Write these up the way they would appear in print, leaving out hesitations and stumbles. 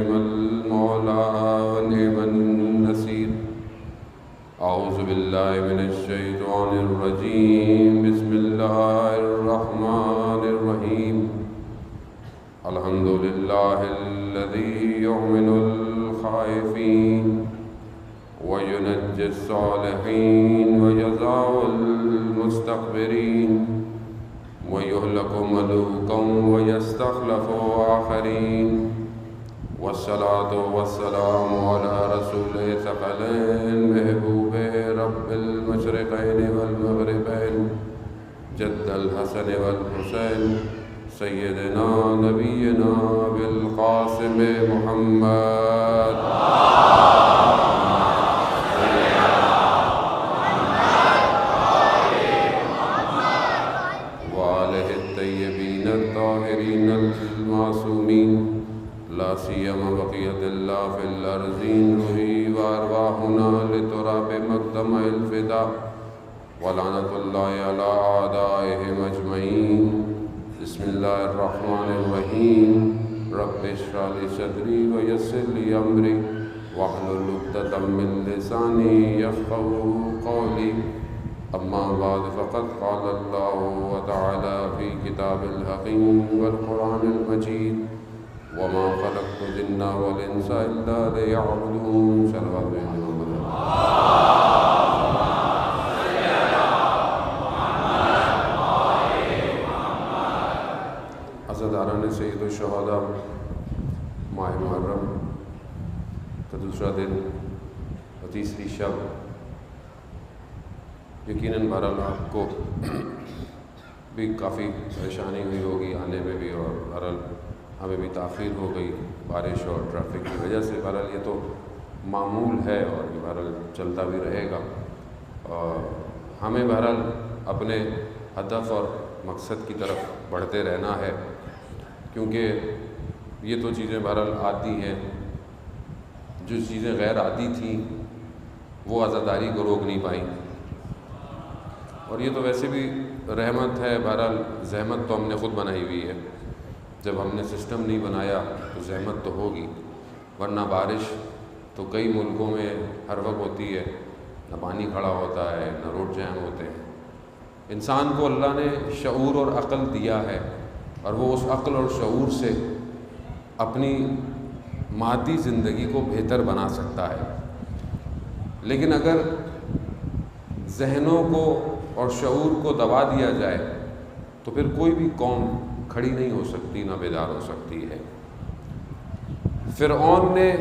نعم المولى ونعم النصير. أعوذ بالله من الشيطان الرجيم. بسم الله الرحمن الرحيم. الحمد لله الذي يؤمن الخائفين وينجي الصالحين ويجزع المستكبرين ويهلك ملوكا ويستخلف آخرين. والصلاة والسلام على رسول ثقلين محبوب رب المشرقين والمغربين جد الحسن والحسين سيدنا نبينا بالقاسم محمد وآله الطيبين الطاهرين المعصومين لا سيما بقية الله في الأرضين روحي وأرواحنا لتراب مقدم الفداء ولعنة الله على أعدائهم أجمعين. بسم الله الرحمن الرحيم. رب اشرح لي صدري ويسر لي أمري واحلل عقدة من لساني يفقهوا قولي. أما بعد فقد قال الله تعالى في كتاب الحكيم والقرآن المجيد وما خلقت الجن والإنس إلا ليعبدون. صلوات محمد. عزاداران سید الشہداء، ماہ محرم کا دوسرا دن اور تیسری شب، یقیناً بہرحال آپ کو بھی کافی پریشانی ہوئی ہوگی آنے میں بھی، اور بہرحال ہمیں بھی تاخیر ہو گئی بارش اور ٹریفک کی وجہ سے. بہرحال یہ تو معمول ہے اور یہ بہرحال چلتا بھی رہے گا. اور ہمیں بہرحال اپنے ہدف اور مقصد کی طرف بڑھتے رہنا ہے، کیونکہ یہ تو چیزیں بہرحال عادی ہیں. جو چیزیں غیر عادی تھیں وہ عزاداری کو روک نہیں پائیں، اور یہ تو ویسے بھی رحمت ہے. بہرحال زحمت تو ہم نے خود بنائی ہوئی ہے. جب ہم نے سسٹم نہیں بنایا تو زحمت تو ہوگی، ورنہ بارش تو کئی ملکوں میں ہر وقت ہوتی ہے، نہ پانی کھڑا ہوتا ہے نہ روڈ جام ہوتے ہیں. انسان کو اللہ نے شعور اور عقل دیا ہے، اور وہ اس عقل اور شعور سے اپنی مادی زندگی کو بہتر بنا سکتا ہے. لیکن اگر ذہنوں کو اور شعور کو دبا دیا جائے تو پھر کوئی بھی قوم کھڑی نہیں ہو سکتی، نہ بیدار ہو سکتی ہے. فرعون نے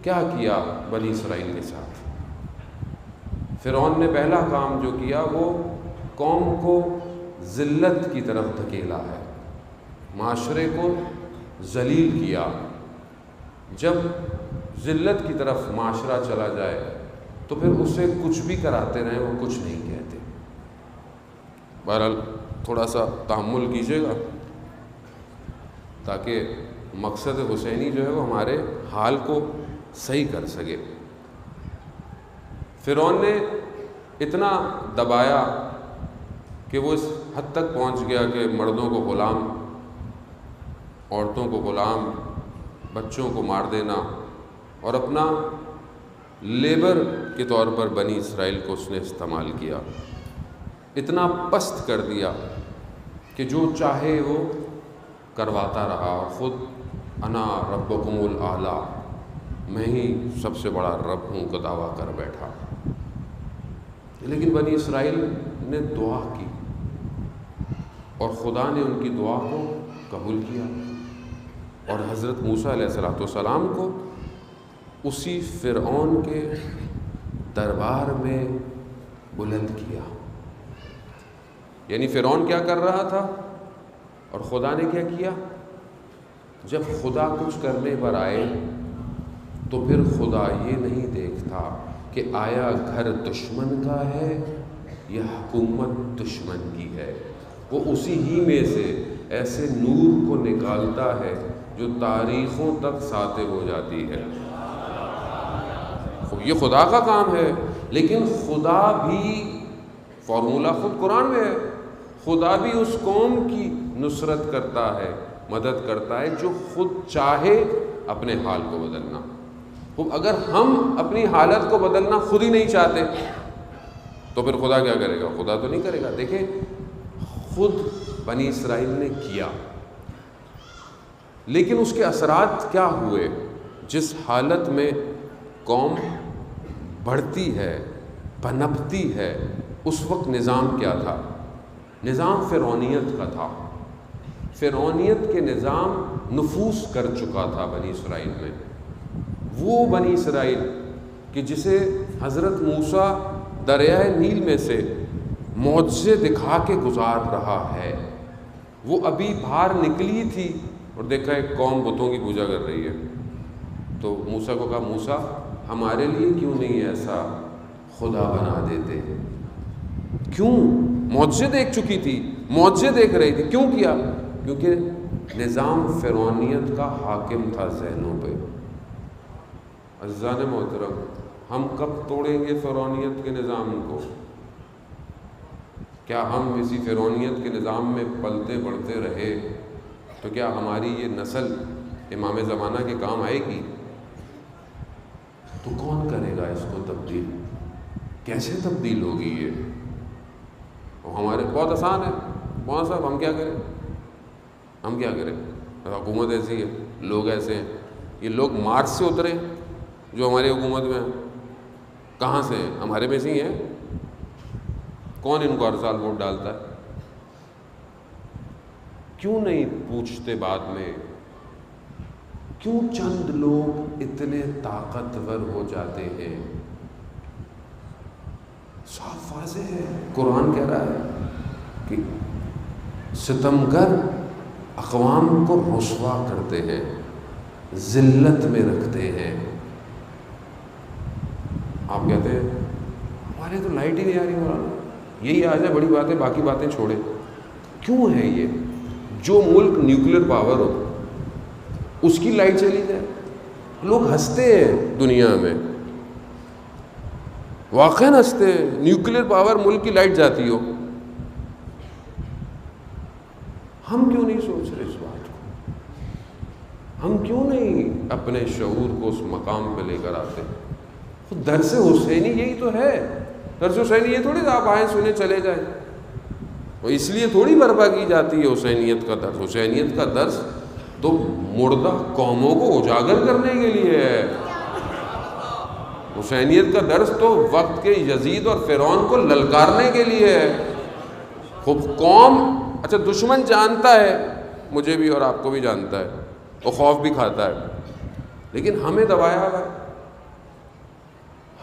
کیا کیا بنی اسرائیل کے ساتھ؟ فرعون نے پہلا کام جو کیا وہ قوم کو ذلت کی طرف دھکیلا ہے، معاشرے کو ذلیل کیا. جب ذلت کی طرف معاشرہ چلا جائے تو پھر اسے کچھ بھی کراتے رہیں وہ کچھ نہیں کہتے. بہرحال تھوڑا سا تحمل کیجیے گا تاکہ مقصد حسینی جو ہے وہ ہمارے حال کو صحیح کر سکے. فرعون نے اتنا دبایا کہ وہ اس حد تک پہنچ گیا کہ مردوں کو غلام، عورتوں کو غلام، بچوں کو مار دینا، اور اپنا لیبر کے طور پر بنی اسرائیل کو اس نے استعمال کیا. اتنا پست کر دیا کہ جو چاہے وہ کرواتا رہا، اور خود انا ربکم الاعلی، میں ہی سب سے بڑا رب ہوں کا دعویٰ کر بیٹھا. لیکن بنی اسرائیل نے دعا کی اور خدا نے ان کی دعا کو قبول کیا، اور حضرت موسیٰ علیہ السلام کو اسی فرعون کے دربار میں بلند کیا. یعنی فرعون کیا کر رہا تھا اور خدا نے کیا کیا؟ جب خدا کچھ کرنے پر آئے تو پھر خدا یہ نہیں دیکھتا کہ آیا گھر دشمن کا ہے یا حکومت دشمن کی ہے. وہ اسی ہی میں سے ایسے نور کو نکالتا ہے جو تاریخوں تک ساطع ہو جاتی ہے. یہ خدا کا کام ہے. لیکن خدا بھی، فارمولہ خود قرآن میں ہے، خدا بھی اس قوم کی نصرت کرتا ہے، مدد کرتا ہے جو خود چاہے اپنے حال کو بدلنا. اگر ہم اپنی حالت کو بدلنا خود ہی نہیں چاہتے تو پھر خدا کیا کرے گا؟ خدا تو نہیں کرے گا. دیکھیں خود بنی اسرائیل نے کیا، لیکن اس کے اثرات کیا ہوئے؟ جس حالت میں قوم بڑھتی ہے، پنپتی ہے، اس وقت نظام کیا تھا؟ نظام فرعونیت کا تھا. فرعونیت کے نظام نفوذ کر چکا تھا بنی اسرائیل میں. وہ بنی اسرائیل کہ جسے حضرت موسیٰ دریائے نیل میں سے معجزے دکھا کے گزار رہا ہے، وہ ابھی باہر نکلی تھی اور دیکھا ایک قوم بتوں کی پوجا کر رہی ہے. تو موسیٰ کو کہا موسیٰ ہمارے لیے کیوں نہیں ایسا خدا بنا دیتے؟ کیوں؟ معجزے دیکھ چکی تھی، معجزے دیکھ رہی تھی. کیوں کیا؟ کیونکہ نظام فرعونیت کا حاکم تھا ذہنوں پہ. عزیزان محترم، ہم کب توڑیں گے فرعونیت کے نظام کو؟ کیا ہم اسی فرعونیت کے نظام میں پلتے بڑھتے رہے تو کیا ہماری یہ نسل امام زمانہ کے کام آئے گی؟ تو کون کرے گا اس کو تبدیل؟ کیسے تبدیل ہوگی یہ؟ اور ہمارے بہت آسان ہے. بہت صاحب ہم کیا کریں؟ ہم کیا کریں؟ حکومت ایسی ہے، لوگ ایسے ہیں. یہ لوگ مارس سے اترے جو ہماری حکومت میں ہیں. کہاں سے ہیں؟ ہمارے میں سے ہی ہیں. کون ان کو ہر سال ووٹ ڈالتا ہے؟ کیوں نہیں پوچھتے بعد میں؟ کیوں چند لوگ اتنے طاقتور ہو جاتے ہیں؟ صاف واضح ہے، قرآن کہہ رہا ہے کہ ستمگر اقوام کو رسوا کرتے ہیں، ذلت میں رکھتے ہیں. آپ کہتے ہیں ہمارے تو لائٹ ہی نہیں آ رہی مولانا، یہی آ جائے بڑی بات ہے، باقی باتیں چھوڑیں. کیوں ہے یہ؟ جو ملک نیوکلیر پاور ہو اس کی لائٹ چلی جائے. لوگ ہنستے ہیں دنیا میں، واقعاً ہنستے ہیں. نیوکلیر پاور ملک کی لائٹ جاتی ہو. ہم کیوں نہیں سوچ رہے اس بات کو؟ ہم کیوں نہیں اپنے شعور کو اس مقام پہ لے کر آتے؟ خود درس حسینی یہی تو ہے. درس حسینی یہ تھوڑی آپ آئیں سنیں چلے جائیں. اور اس لیے تھوڑی برپا کی جاتی ہے حسینیت کا درس. حسینیت کا درس تو مردہ قوموں کو اجاگر کرنے کے لیے ہے. حسینیت کا درس تو وقت کے یزید اور فرعون کو للکارنے کے لیے ہے. خود قوم، اچھا دشمن جانتا ہے، مجھے بھی اور آپ کو بھی جانتا ہے، وہ خوف بھی کھاتا ہے، لیکن ہمیں دبایا ہوا ہے.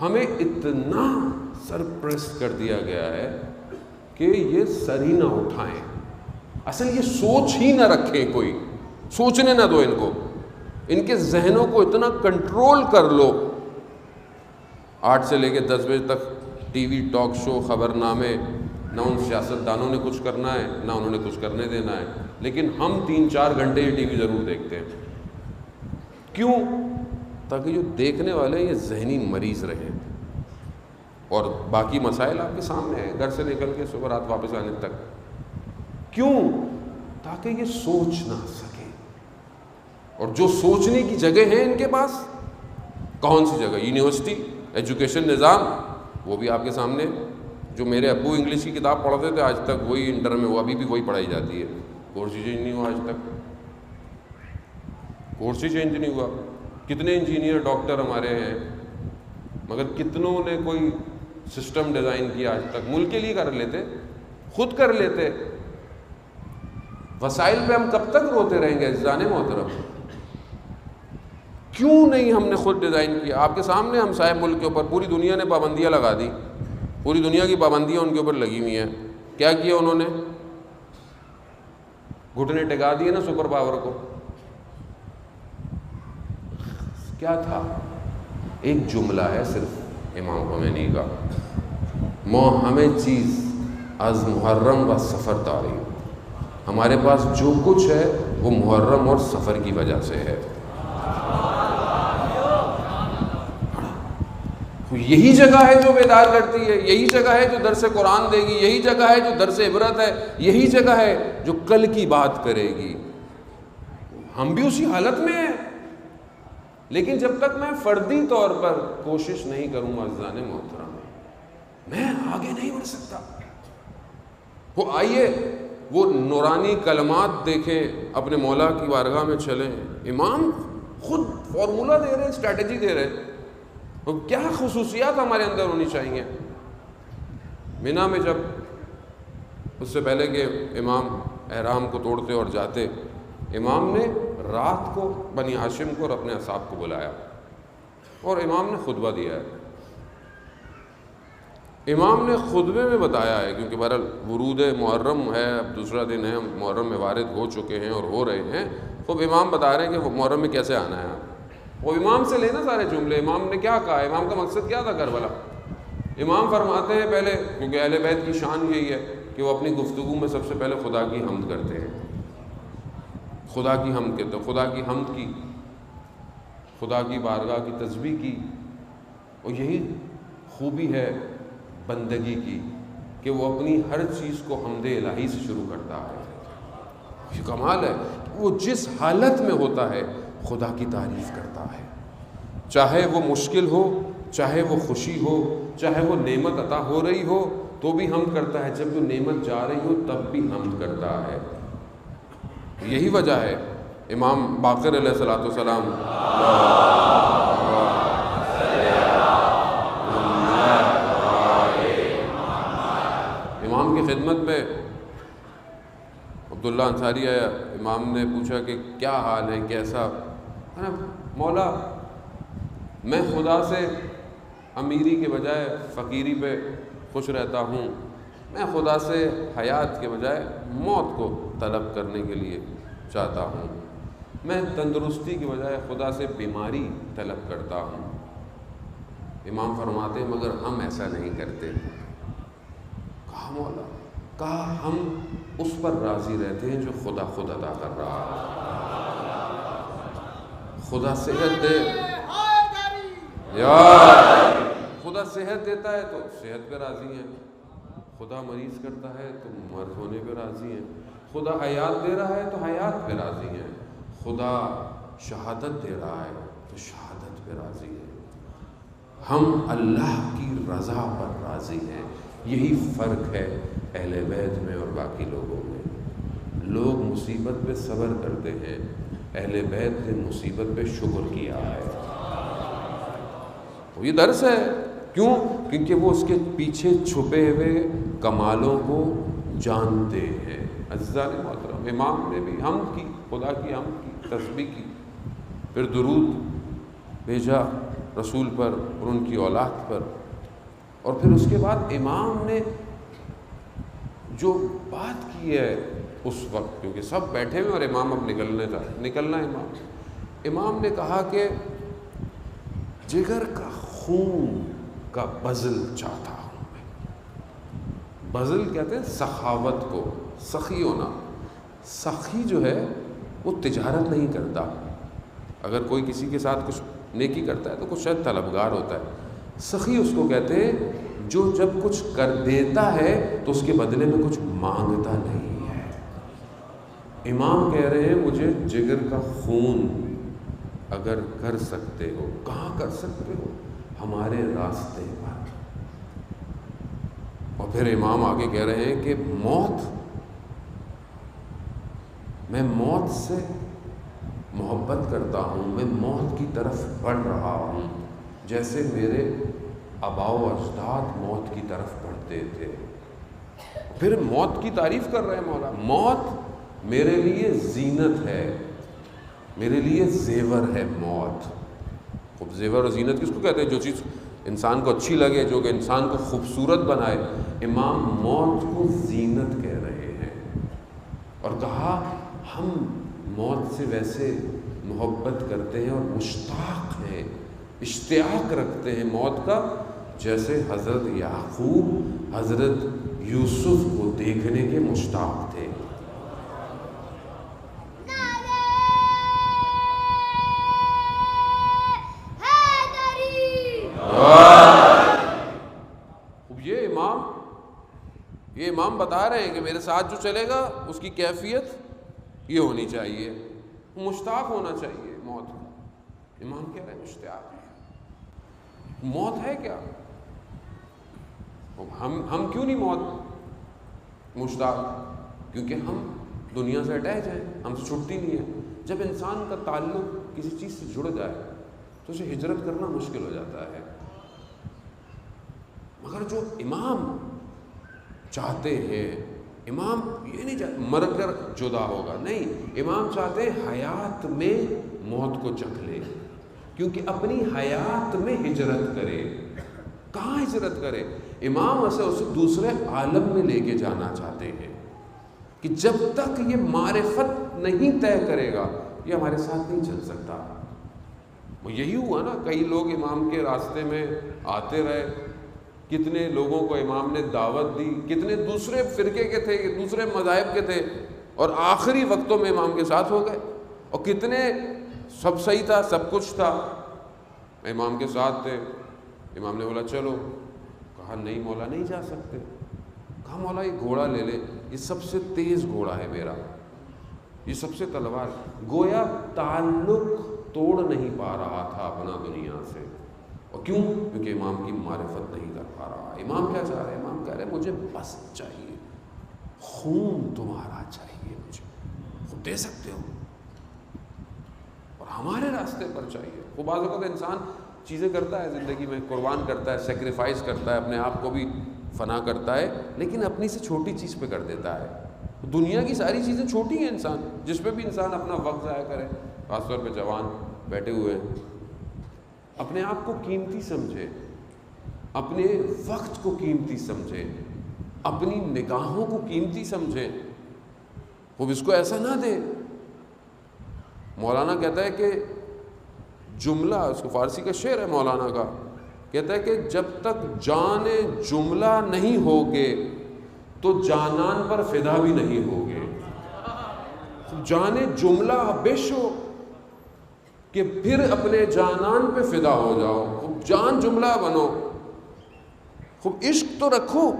ہمیں اتنا سرپریس کر دیا گیا ہے کہ یہ سر ہی نہ اٹھائیں. اصل یہ سوچ ہی نہ رکھیں، کوئی سوچنے نہ دو ان کو. ان کے ذہنوں کو اتنا کنٹرول کر لو. 8 سے لے کے 10 بجے تک ٹی وی ٹاک شو، خبر نامے، نہ ان سیاستدانوں نے کچھ کرنا ہے نہ انہوں نے کچھ کرنے دینا ہے، لیکن ہم 3-4 گھنٹے یہ ٹی وی ضرور دیکھتے ہیں. کیوں؟ تاکہ جو دیکھنے والے ہیں یہ ذہنی مریض رہیں. اور باقی مسائل آپ کے سامنے ہیں، گھر سے نکل کے صبح رات واپس آنے تک. کیوں؟ تاکہ یہ سوچ نہ سکیں. اور جو سوچنے کی جگہ ہیں ان کے پاس، کون سی جگہ؟ یونیورسٹی، ایجوکیشن نظام، وہ بھی آپ کے سامنے. جو میرے ابو انگلش کی کتاب پڑھتے تھے آج تک وہی انٹر میں، وہ ابھی بھی وہی پڑھائی جاتی ہے. کورس ہی چینج نہیں ہوا آج تک. کورس ہی چینج نہیں ہوا. کتنے انجینئر ڈاکٹر ہمارے ہیں، مگر کتنوں نے کوئی سسٹم ڈیزائن کیا آج تک؟ ملک کے لیے کر لیتے، خود کر لیتے. وسائل پہ ہم کب تک روتے رہیں گے عزیزان محترم؟ کیوں نہیں ہم نے خود ڈیزائن کیا؟ آپ کے سامنے ہم صاحب ملک کے اوپر پوری دنیا نے پابندیاں لگا دی. پوری دنیا کی پابندیاں ان کے اوپر لگی ہوئی ہیں. کیا کیا انہوں نے؟ گھٹنے ٹکا دیے نا سپر پاور کو. کیا تھا؟ ایک جملہ ہے صرف امام خمینی کا، ہمیں چیز از محرم و سفر تاریخ. ہمارے پاس جو کچھ ہے وہ محرم اور سفر کی وجہ سے ہے. یہی جگہ ہے جو بیدار کرتی ہے، یہی جگہ ہے جو درس قرآن دے گی، یہی جگہ ہے جو درس عبرت ہے، یہی جگہ ہے جو کل کی بات کرے گی. ہم بھی اسی حالت میں ہیں. لیکن جب تک میں فردی طور پر کوشش نہیں کروں گا عزیزان محترم، میں آگے نہیں بڑھ سکتا۔ وہ آئیے وہ نورانی کلمات دیکھیں، اپنے مولا کی بارگاہ میں چلیں، امام خود فارمولہ دے رہے، اسٹریٹجی دے رہے، وہ کیا خصوصیات ہمارے اندر ہونی چاہیے۔ مینا میں جب اس سے پہلے کہ امام احرام کو توڑتے اور جاتے، امام نے رات کو بنی ہاشم کو اور اپنے اصحاب کو بلایا اور امام نے خطبہ دیا ہے۔ امام نے خطبے میں بتایا ہے، کیونکہ بہرحال ورود محرم ہے، اب دوسرا دن ہے، محرم میں وارد ہو چکے ہیں اور ہو رہے ہیں، خوب امام بتا رہے ہیں کہ محرم میں کیسے آنا ہے۔ وہ امام سے لینا سارے جملے، امام نے کیا کہا، امام کا مقصد کیا تھا کربلا۔ امام فرماتے ہیں پہلے، کیونکہ اہل بیت کی شان یہی ہے کہ وہ اپنی گفتگو میں سب سے پہلے خدا کی حمد کرتے ہیں، خدا کی حمد کہتے ہیں، خدا کی حمد کی، خدا کی بارگاہ کی تسبیح کی، اور یہی خوبی ہے بندگی کی کہ وہ اپنی ہر چیز کو حمد الہی سے شروع کرتا ہے۔ یہ کمال ہے، وہ جس حالت میں ہوتا ہے خدا کی تعریف کرتا ہے، چاہے وہ مشکل ہو، چاہے وہ خوشی ہو، چاہے وہ نعمت عطا ہو رہی ہو تو بھی حمد کرتا ہے، جب وہ نعمت جا رہی ہو تب بھی حمد کرتا ہے۔ یہی وجہ ہے امام باقر علیہ السلام امام کی خدمت میں عبداللہ انصاری آیا، امام نے پوچھا کہ کیا حال ہے، کیسا؟ مولا میں خدا سے امیری کے بجائے فقیری پہ خوش رہتا ہوں، میں خدا سے حیات کے بجائے موت کو طلب کرنے کے لیے چاہتا ہوں، میں تندرستی کی بجائے خدا سے بیماری طلب کرتا ہوں۔ امام فرماتے ہیں مگر ہم ایسا نہیں کرتے۔ کہا مولا، کہا ہم اس پر راضی رہتے ہیں جو خدا خود عطا کر رہا ہے۔ خدا صحت دے یار، خدا صحت دیتا ہے تو صحت پہ راضی ہیں، خدا مریض کرتا ہے تو مرض ہونے پہ راضی ہیں، خدا حیات دے رہا ہے تو حیات پہ راضی ہیں، خدا شہادت دے رہا ہے تو شہادت پہ راضی ہیں۔ ہم اللہ کی رضا پر راضی ہیں۔ یہی فرق ہے اہل بیت میں اور باقی لوگوں میں۔ لوگ مصیبت پہ صبر کرتے ہیں، اہل بیت نے مصیبت پہ شکر کیا ہے۔ یہ درس ہے، کیوں؟ کیونکہ وہ اس کے پیچھے چھپے ہوئے کمالوں کو جانتے ہیں۔ عزیزان محترم، امام نے بھی حمد کی، خدا کی حمد کی، تسبیح کی، پھر درود بھیجا رسول پر اور ان کی اولاد پر، اور پھر اس کے بعد امام نے جو بات کی ہے اس وقت، کیونکہ سب بیٹھے ہوئے اور امام اب نکلنا امام نے کہا کہ جگر کا خون کا بذل چاہتا ہوں میں۔ بذل کہتے ہیں سخاوت کو، سخی ہونا۔ سخی جو ہے وہ تجارت نہیں کرتا، اگر کوئی کسی کے ساتھ کچھ نیکی کرتا ہے تو کچھ شاید طلبگار ہوتا ہے۔ سخی اس کو کہتے ہیں جو جب کچھ کر دیتا ہے تو اس کے بدلے میں کچھ مانگتا نہیں ہے۔ امام کہہ رہے ہیں مجھے جگر کا خون اگر کر سکتے ہو، کہاں کر سکتے ہو؟ ہمارے راستے پر۔ اور پھر امام آگے کہہ رہے ہیں کہ میں موت سے محبت کرتا ہوں، میں موت کی طرف بڑھ رہا ہوں جیسے میرے آباء و اجداد موت کی طرف بڑھتے تھے۔ پھر موت کی تعریف کر رہے ہیں مولا، موت میرے لیے زینت ہے، میرے لیے زیور ہے موت۔ خوب زیور اور زینت کس کو کہتے ہیں؟ جو چیز انسان کو اچھی لگے، جو کہ انسان کو خوبصورت بنائے۔ امام موت کو زینت کہہ رہے ہیں، اور کہا ہم موت سے ویسے محبت کرتے ہیں اور مشتاق ہیں، اشتیاق رکھتے ہیں موت کا، جیسے حضرت یعقوب حضرت یوسف کو دیکھنے کے مشتاق تھے۔ یہ امام بتا رہے ہیں کہ میرے ساتھ جو چلے گا اس کی کیفیت یہ ہونی چاہیے، مشتاق ہونا چاہیے موت کو۔ امام کہہ رہے ہیں مشتاق ہے. موت ہے کیا؟ ہم کیوں نہیں موت مشتاق؟ کیونکہ ہم دنیا سے اٹیچ ہیں، ہم سے چھٹتی نہیں ہے. جب انسان کا تعلق کسی چیز سے جڑ جائے تو اسے ہجرت کرنا مشکل ہو جاتا ہے. مگر جو امام چاہتے ہیں، امام یہ نہیں چاہتے مر کر جدا ہوگا، نہیں، امام چاہتے ہیں حیات میں موت کو چکھ لے، کیونکہ اپنی حیات میں ہجرت کرے. کہاں ہجرت کرے؟ امام اسے دوسرے عالم میں لے کے جانا چاہتے ہیں کہ جب تک یہ معرفت نہیں طے کرے گا یہ ہمارے ساتھ نہیں چل سکتا. یہی ہوا نا، کئی لوگ امام کے راستے میں آتے رہے، کتنے لوگوں کو امام نے دعوت دی، کتنے دوسرے فرقے کے تھے، دوسرے مذاہب کے تھے، اور آخری وقتوں میں امام کے ساتھ ہو گئے. اور کتنے سب صحیح تھا، سب کچھ تھا، امام کے ساتھ تھے. امام نے بولا چلو، کہا نہیں مولا نہیں جا سکتے. کہا مولا یہ گھوڑا لے لے، یہ سب سے تیز گھوڑا ہے میرا، یہ سب سے تلوار. گویا تعلق توڑ نہیں پا رہا تھا اپنا دنیا سے. اور کیوں؟ کیونکہ امام کی معرفت نہیں کر پا رہا. امام کیا چاہ رہے ہیں؟ امام کہہ رہے ہیں مجھے بس چاہیے، خون تمہارا چاہیے، مجھے خود دے سکتے ہو اور ہمارے راستے پر چاہیے. وہ بعض اوقات انسان چیزیں کرتا ہے زندگی میں، قربان کرتا ہے، سیکریفائز کرتا ہے، اپنے آپ کو بھی فنا کرتا ہے، لیکن اپنی سے چھوٹی چیز پہ کر دیتا ہے. دنیا کی ساری چیزیں چھوٹی ہیں، انسان جس پہ بھی انسان اپنا وقت ضائع کرے، خاص طور پہ جوان بیٹھے ہوئے ہیں، اپنے آپ کو قیمتی سمجھے، اپنے وقت کو قیمتی سمجھے، اپنی نگاہوں کو قیمتی سمجھے. وہ اس کو ایسا نہ دے. مولانا کہتا ہے کہ جملہ، اس کو فارسی کا شعر ہے مولانا کا، کہتا ہے کہ جب تک جان جملہ نہیں ہوگے تو جانان پر فدا بھی نہیں ہوگے. جان جملہ بیش ہو کہ پھر اپنے جانان پہ فدا ہو جاؤ. خوب جان جملہ بنو، خوب عشق تو رکھو،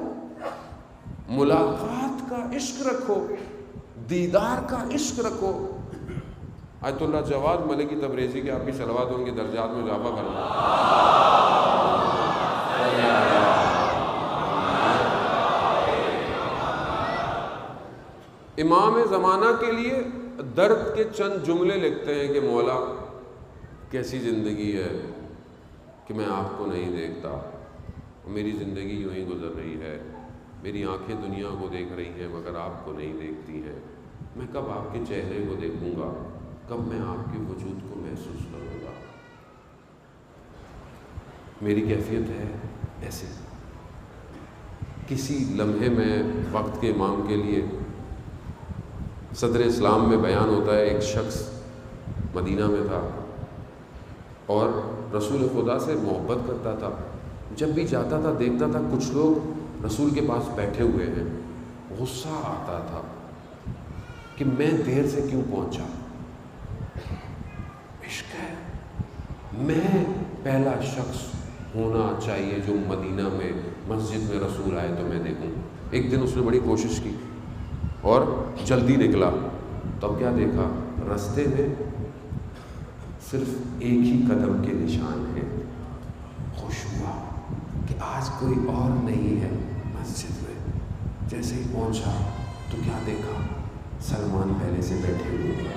ملاقات کا عشق رکھو، دیدار کا عشق رکھو. آیت اللہ جواد ملکی تبریزی کے آپ بھی صلوات ان کے درجات میں اضافہ کرنا. امام زمانہ کے لیے درد کے چند جملے لکھتے ہیں کہ مولا کیسی زندگی ہے کہ میں آپ کو نہیں دیکھتا، میری زندگی یوں ہی گزر رہی ہے، میری آنکھیں دنیا کو دیکھ رہی ہیں مگر آپ کو نہیں دیکھتی ہیں. میں کب آپ کے چہرے کو دیکھوں گا، کب میں آپ کے وجود کو محسوس کروں گا. میری کیفیت ہے ایسے. کسی لمحے میں وقت کے امام کے لیے صدر اسلام میں بیان ہوتا ہے، ایک شخص مدینہ میں تھا اور رسول خدا سے محبت کرتا تھا. جب بھی جاتا تھا دیکھتا تھا کچھ لوگ رسول کے پاس بیٹھے ہوئے ہیں، غصہ آتا تھا کہ میں دیر سے کیوں پہنچا. عشق ہے، میں پہلا شخص ہونا چاہیے جو مدینہ میں مسجد میں رسول آئے تو میں دیکھوں. ایک دن اس نے بڑی کوشش کی اور جلدی نکلا. تب کیا دیکھا؟ رستے میں صرف ایک ہی قدم کے نشان ہیں. خوش ہوا کہ آج کوئی اور نہیں ہے مسجد میں. جیسے ہی پہنچا تو کیا دیکھا؟ سلمان پہلے سے بیٹھے ہوئے.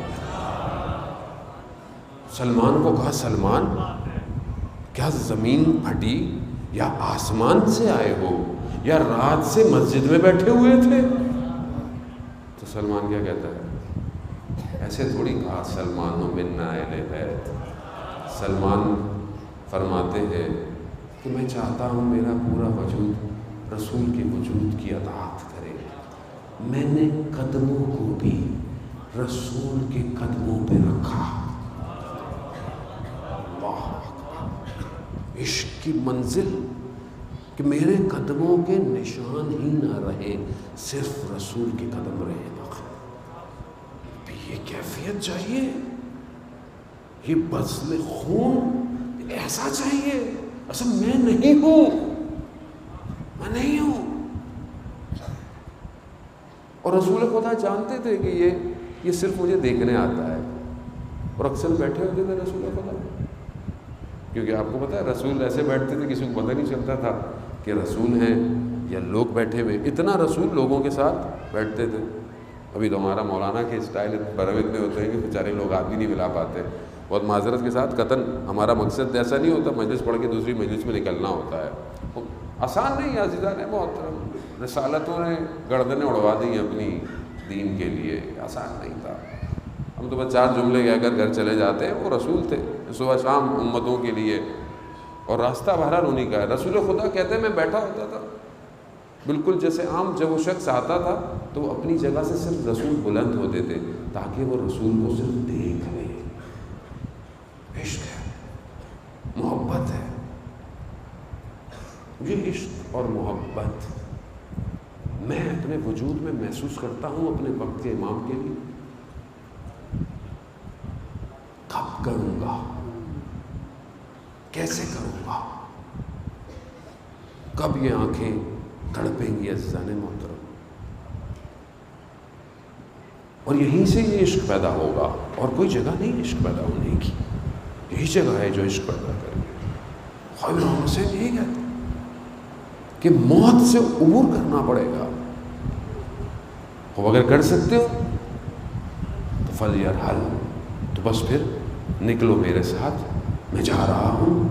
سلمان کو کہا سلمان کیا زمین پھٹی یا آسمان سے آئے ہو یا رات سے مسجد میں بیٹھے ہوئے تھے؟ تو سلمان کیا کہتا ہے؟ ایسے تھوڑی کہا سلمان منا اہل بیت. سلمان فرماتے ہیں کہ میں چاہتا ہوں میرا پورا وجود رسول کے وجود کی اطاعت کرے. میں نے قدموں کو بھی رسول کے قدموں پہ رکھا. عشق کی منزل کہ میرے قدموں کے نشان ہی نہ رہے، صرف رسول کے قدم رہے. یہ کیفیت چاہیے، یہ بزم خون ایسا چاہیے. اصل میں نہیں ہوں، میں نہیں ہوں. اور رسول خدا جانتے تھے کہ یہ صرف مجھے دیکھنے آتا ہے، اور اکثر بیٹھے ہوتے تھے رسول خدا کیونکہ آپ کو پتہ ہے رسول ایسے بیٹھتے تھے کسی کو پتہ نہیں چلتا تھا کہ رسول ہیں یا لوگ بیٹھے ہوئے. اتنا رسول لوگوں کے ساتھ بیٹھتے تھے. ابھی تو ہمارا مولانا کے اسٹائل برو اتنے ہوتے ہیں کہ بیچارے لوگ ہاتھ بھی نہیں ملا پاتے. بہت معذرت کے ساتھ قطن ہمارا مقصد ایسا نہیں ہوتا مجلس پڑھ کے دوسری مجلس میں نکلنا ہوتا ہے. آسان نہیں ہے عزیزان محترم. رسالتوں نے گردنیں اڑوا دی اپنی دین کے لیے. آسان نہیں تھا. ہم تو بس 4 جملے کہہ کر گھر چلے جاتے ہیں. وہ رسول تھے صبح شام امتوں کے لیے, اور راستہ بہرحال انہیں کا ہے. رسول خدا کہتے ہیں میں بیٹھا ہوتا تھا بالکل جیسے عام. جب وہ شخص آتا تھا تو وہ اپنی جگہ سے صرف رسول بلند ہوتے تھے تاکہ وہ رسول کو صرف دیکھ لے. عشق ہے, محبت ہے. یہ عشق اور محبت میں اپنے وجود میں محسوس کرتا ہوں اپنے وقت کے امام کے لیے. کب کروں گا, کیسے کروں گا, کب یہ آنکھیں تڑپیں گی عزیزان محترم. اور یہیں سے یہ عشق پیدا ہوگا, اور کوئی جگہ نہیں عشق پیدا ہونے کی. یہی جگہ ہے جو عشق پیدا کرے. خواجہ امام حسین یہی کہتے کہ موت سے عبور کرنا پڑے گا. وہ اگر کر سکتے ہو تو فلیرحل, تو بس پھر نکلو میرے ساتھ, میں جا رہا ہوں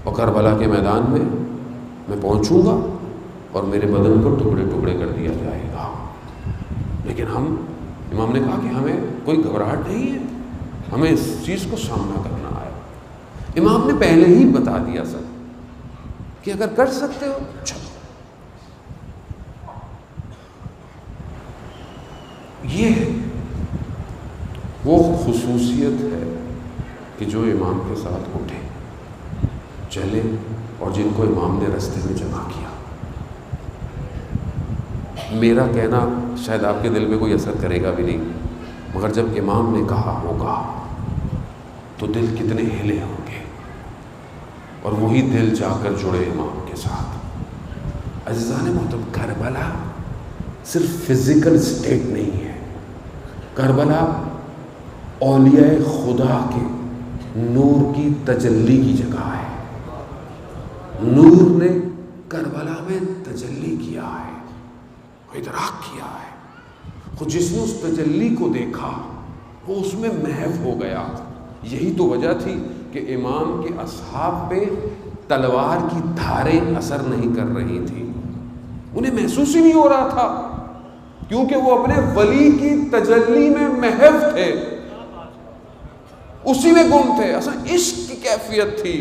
اور کربلا کے میدان میں پہنچوں گا اور میرے بدن کو ٹکڑے ٹکڑے کر دیا جائے گا. لیکن امام نے کہا کہ ہمیں کوئی گھبراہٹ نہیں ہے, ہمیں اس چیز کو سامنا کرنا ہے. امام نے پہلے ہی بتا دیا سر کہ اگر کر سکتے ہو چلو. یہ وہ خصوصیت ہے کہ جو امام کے ساتھ اٹھے چلے اور جن کو امام نے رستے میں جمع کیا. میرا کہنا شاید آپ کے دل میں کوئی اثر کرے گا بھی نہیں, مگر جب امام نے کہا ہوگا تو دل کتنے ہلے ہوں گے, اور وہی دل جا کر جڑے امام کے ساتھ. عزیزان محترم, کربلا صرف فزیکل سٹیٹ نہیں ہے. کربلا اولیاء خدا کے نور کی تجلی کی جگہ ہے. نور نے کربلا میں تجلی کیا ہے, ادراک کیا ہے. خود جس نے اس تجلی کو دیکھا وہ اس میں محو ہو گیا. یہی تو وجہ تھی کہ امام کے اصحاب پہ تلوار کی دھاریں اثر نہیں کر رہی تھی. انہیں محسوس ہی نہیں ہو رہا تھا, کیونکہ وہ اپنے ولی کی تجلی میں محو تھے, اسی میں گم تھے. اصلا عشق کی کیفیت تھی.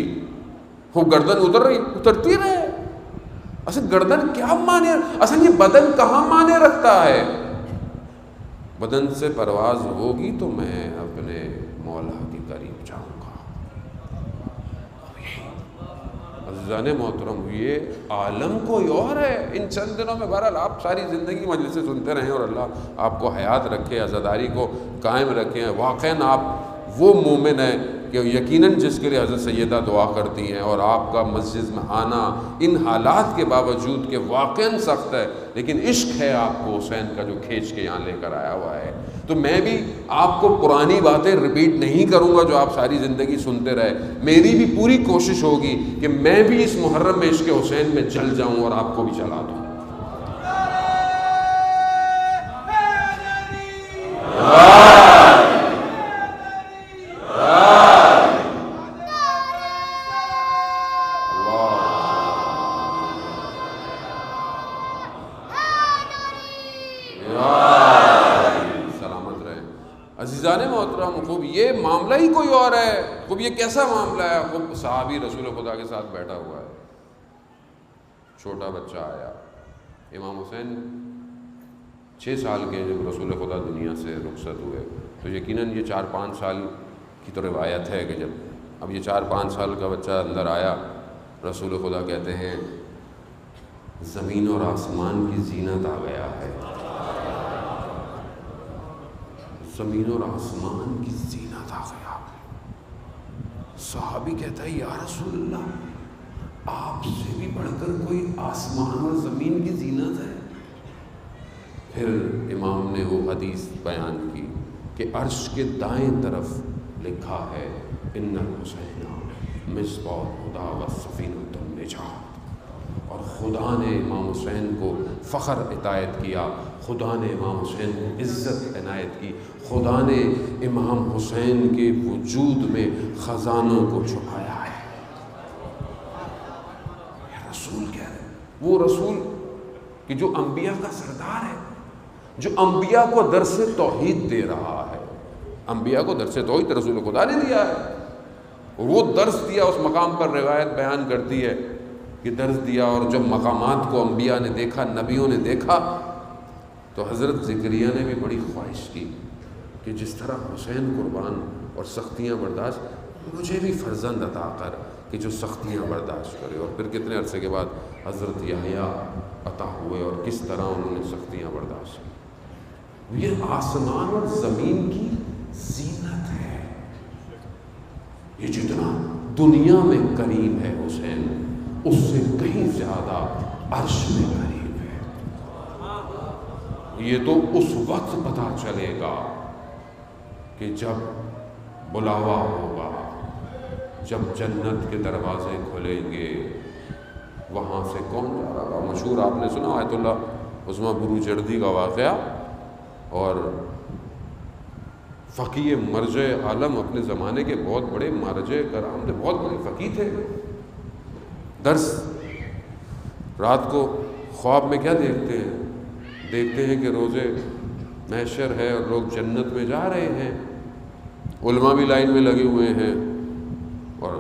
وہ گردن اترتی رہے. اصل گردن کیا مانے, اصل یہ بدن کہاں مانے رکھتا ہے. بدن سے پرواز ہوگی تو میں اپنے مولا کے قریب جاؤں گا. عزیزان محترم, یہ عالم کوئی اور ہے. ان چند دنوں میں بہرحال آپ ساری زندگی مجلسیں سنتے رہیں اور اللہ آپ کو حیات رکھے, عزاداری کو قائم رکھیں. واقعاً آپ وہ مومن ہیں کہ یقیناً جس کے لیے حضرت سیدہ دعا کرتی ہیں, اور آپ کا مسجد میں آنا ان حالات کے باوجود کہ واقعاً سخت ہے, لیکن عشق ہے آپ کو حسین کا جو کھینچ کے یہاں لے کر آیا ہوا ہے. تو میں بھی آپ کو پرانی باتیں ریپیٹ نہیں کروں گا جو آپ ساری زندگی سنتے رہے. میری بھی پوری کوشش ہوگی کہ میں بھی اس محرم میں عشق حسین میں جل جاؤں اور آپ کو بھی چلا دوں. عزیزان محترم, خوب یہ معاملہ ہی کوئی اور ہے. خوب یہ کیسا معاملہ ہے. خوب صحابی رسول خدا کے ساتھ بیٹھا ہوا ہے, چھوٹا بچہ آیا. امام حسین 6 سال کے جب رسول خدا دنیا سے رخصت ہوئے, تو یقیناً یہ 4-5 سال کی تو روایت ہے کہ جب اب یہ 4-5 سال کا بچہ اندر آیا, رسول خدا کہتے ہیں زمین اور آسمان کی زینت آ گیا ہے. زمین اور آسمان کی زینت آ گیا. صحابی کہتا ہے یا رسول اللہ, آپ سے بھی بڑھ کر کوئی آسمان اور زمین کی زینت ہے؟ پھر امام نے وہ حدیث بیان کی کہ عرش کے دائیں طرف لکھا ہے ان الحسین مصباح الہدی و سفینۃ النجات. اور خدا نے امام حسین کو فخر عطایت کیا، خدا نے امام حسین کو عزت عنایت کی، خدا نے امام حسین کے وجود میں خزانوں کو چھپایا ہے. یہ رسول کہہ رہے ہیں، وہ رسول کہ جو انبیاء کا سردار ہے، جو انبیاء کو درس توحید دے رہا ہے. انبیاء کو درس توحید رسول خدا نے دیا ہے، اور وہ درس دیا. اس مقام پر روایت بیان کرتی ہے کہ درس دیا، اور جب مقامات کو انبیاء نے دیکھا، نبیوں نے دیکھا، تو حضرت زکریا نے بھی بڑی خواہش کی کہ جس طرح حسین قربان اور سختیاں برداشت، مجھے بھی فرزند عطا کر کہ جو سختیاں برداشت کرے. اور پھر کتنے عرصے کے بعد حضرت یحییٰ عطا ہوئے، اور کس طرح انہوں نے سختیاں برداشت کی. یہ آسمان اور زمین کی زینت ہے. یہ جتنا دنیا میں قریب ہے حسین، اس سے کہیں زیادہ عرش میں قریب ہے. یہ تو اس وقت پتہ چلے گا کہ جب بلاوا ہوگا، جب جنت کے دروازے کھلیں گے. وہاں سے کون جا رہا گا؟ مشہور آپ نے سنا آیت اللہ عظمیٰ بروجردی کا واقعہ. اور فقیہ مرجع عالم، اپنے زمانے کے بہت بڑے مرجع کرام تھے، بہت بڑے فقیہ تھے. درس رات کو خواب میں کیا دیکھتے ہیں؟ دیکھتے ہیں کہ روزے محشر ہے اور لوگ جنت میں جا رہے ہیں. علماء بھی لائن میں لگے ہوئے ہیں اور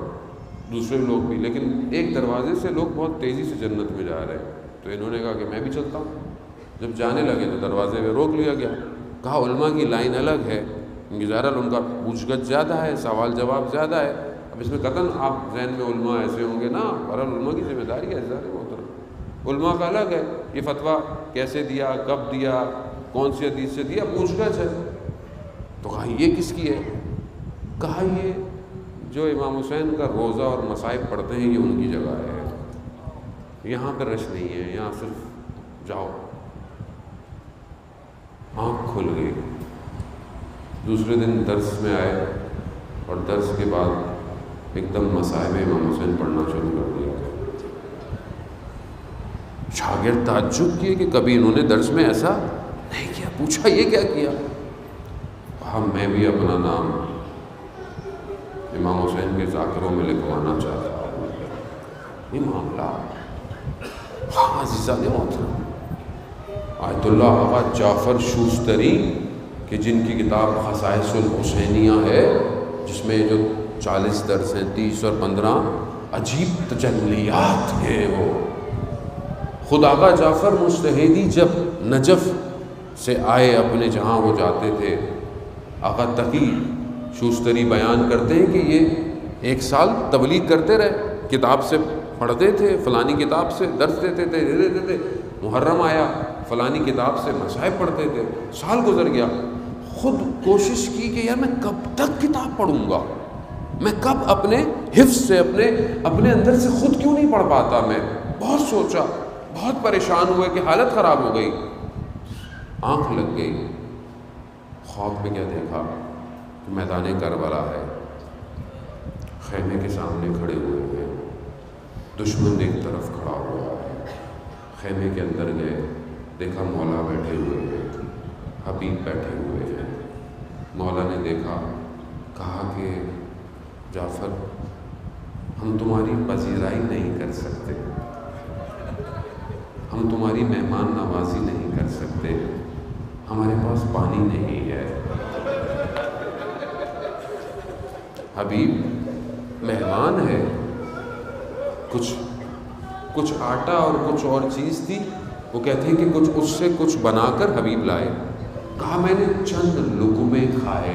دوسرے لوگ بھی، لیکن ایک دروازے سے لوگ بہت تیزی سے جنت میں جا رہے ہیں. تو انہوں نے کہا کہ میں بھی چلتا ہوں. جب جانے لگے تو دروازے میں روک لیا گیا. کہا علماء کی لائن الگ ہے، ظاہر ان کا پوچھ گچھ زیادہ ہے، سوال جواب زیادہ ہے. اب اس میں قطعاً آپ ذہن میں علماء ایسے ہوں گے نا، بہرحال علماء کی ذمہ داری ہے ظاہر محترم. علماء کا الگ ہے، یہ فتویٰ کیسے دیا، کب دیا، کون سی حدیث سے دیا، پوچھ گچھ ہے. تو کہا یہ کس کی ہے؟ کہا یہ جو امام حسین کا روزہ اور مصائب پڑھتے ہیں یہ ان کی جگہ ہے، یہاں پہ رش نہیں ہے، یہاں صرف جاؤ. آنکھ کھل گئی. دوسرے دن درس میں آئے اور درس کے بعد ایک دم مصائب امام حسین پڑھنا شروع کر دیا. شاگرد تعجب کیے کہ کبھی انہوں نے درس میں ایسا نہیں کیا. پوچھا یہ کیا کیا؟ کہا میں بھی اپنا نام امام حسین کے ذاکروں میں لکھوانا چاہتا ہوں. یہ معاملہ ہاں عزیزان محترم، آیت اللہ آقا جعفر شوستری کہ جن کی کتاب خصائص الحسینیہ ہے، جس میں جو 40 درس ہیں، 30 اور 15 عجیب تجلیات ہیں. وہ خود آقا جعفر مجتہدی جب نجف سے آئے اپنے جہاں وہ جاتے تھے، آقا تقی شوستری بیان کرتے ہیں کہ یہ 1 سال تبلیغ کرتے رہے، کتاب سے پڑھتے تھے، فلانی کتاب سے درس دیتے تھے. محرم آیا، فلانی کتاب سے مصائب پڑھتے تھے. سال گزر گیا، خود کوشش کی کہ یار میں کب تک کتاب پڑھوں گا، میں کب اپنے حفظ سے اپنے اندر سے خود کیوں نہیں پڑھ پاتا. میں بہت سوچا، بہت پریشان ہوئے کہ حالت خراب ہو گئی. آنکھ لگ گئی. خواب میں کیا دیکھا کہ میدان کربلا ہے، خیمے کے سامنے کھڑے ہوئے ہیں، دشمن ایک طرف کھڑا ہوا ہے. خیمے کے اندر گئے، دیکھا مولا بیٹھے ہوئے ہیں، حبیب بیٹھے ہوئے ہیں. مولا نے دیکھا، کہا کہ جعفر ہم تمہاری پذیرائی نہیں کر سکتے، ہم تمہاری مہمان نوازی نہیں کر سکتے، ہمارے پاس پانی نہیں ہے. حبیب مہمان ہے، کچھ آٹا اور کچھ اور چیز تھی. وہ کہتے ہیں کہ کچھ اس سے کچھ بنا کر حبیب لائے. کہا میں نے چند لقمے کھائے،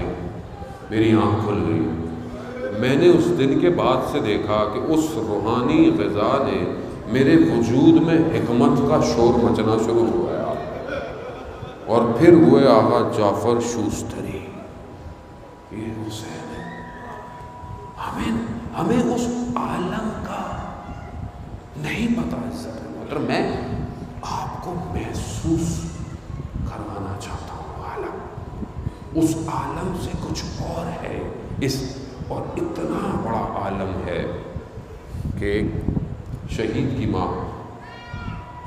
میری آنکھ کھل گئی. میں نے اس دن کے بعد سے دیکھا کہ اس روحانی غذا نے میرے وجود میں حکمت کا شور مچنا شروع ہوا. اور پھر ہوئے آقا جعفر شوستری. یہ حسین ہے. ہمیں اس عالم کا نہیں پتا. مطلب میں آپ کو محسوس کروانا چاہتا ہوں. عالم اس عالم سے کچھ اور ہے. اور اتنا بڑا عالم ہے کہ ایک شہید کی ماں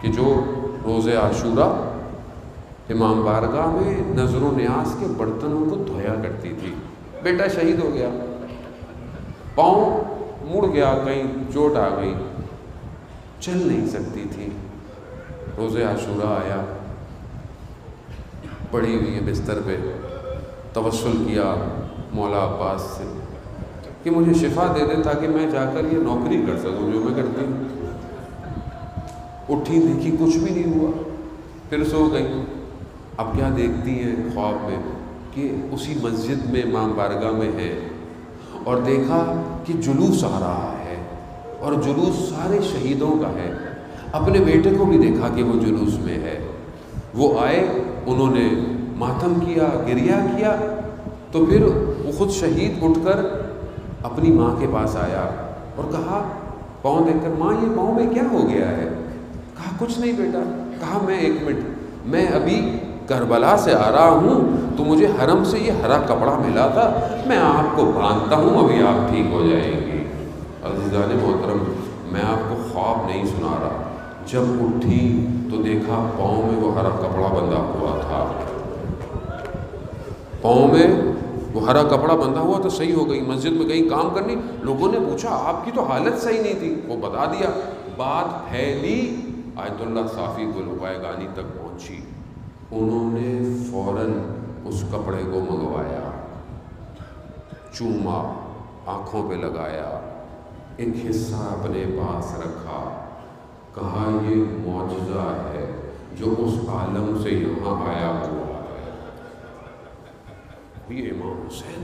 کہ جو روز عاشورہ امام بارگاہ میں نظر و نیاز کے برتنوں کو دھویا کرتی تھی، بیٹا شہید ہو گیا، پاؤں مڑ گیا، کہیں چوٹ آ گئی، چل نہیں سکتی تھی، روز عاشورہ آیا، پڑی ہوئی ہے بستر پہ، توسل کیا مولا عباس سے کہ مجھے شفا دے دے تاکہ میں جا کر یہ نوکری کر سکوں جو میں کرتی ہوں۔ اٹھی، دیکھی، کچھ بھی نہیں ہوا، پھر سو گئی۔ اب کیا دیکھتی ہیں خواب میں کہ اسی مسجد میں امام بارگاہ میں ہے، اور دیکھا کہ جلوس آ رہا ہے، اور جلوس سارے شہیدوں کا ہے۔ اپنے بیٹے کو بھی دیکھا کہ وہ جلوس میں ہے، وہ آئے، انہوں نے ماتم کیا، گریہ کیا، تو پھر وہ خود شہید اٹھ کر اپنی ماں کے پاس آیا اور کہا پاؤں دیکھ کر، ماں یہ پاؤں میں کیا ہو گیا ہے؟ کہا کچھ نہیں بیٹا۔ کہا میں 1 منٹ، میں ابھی کربلا سے آ رہا ہوں تو مجھے حرم سے یہ ہرا کپڑا ملا تھا، میں آپ کو باندھتا ہوں، ابھی آپ ٹھیک ہو جائیں گی۔ عزیزان محترم، میں آپ کو خواب نہیں سنا رہا، جب اٹھی تو دیکھا پاؤں میں وہ ہرا کپڑا بندھا ہوا تھا، پاؤں میں وہ ہرا کپڑا بندھا ہوا تو صحیح ہو گئی۔ مسجد میں کہیں کام کرنی، لوگوں نے پوچھا آپ کی تو حالت صحیح نہیں تھی، وہ بتا دیا، بات پھیلی، آیت اللہ صافی گلوائے گانی تک پہنچی، انہوں نے فوراً اس کپڑے کو منگوایا، چوما، آنکھوں پہ لگایا، ایک حصہ اپنے پاس رکھا، کہا یہ معجزہ ہے جو اس عالم سے یہاں آیا ہوا ہے۔ یہ امام حسین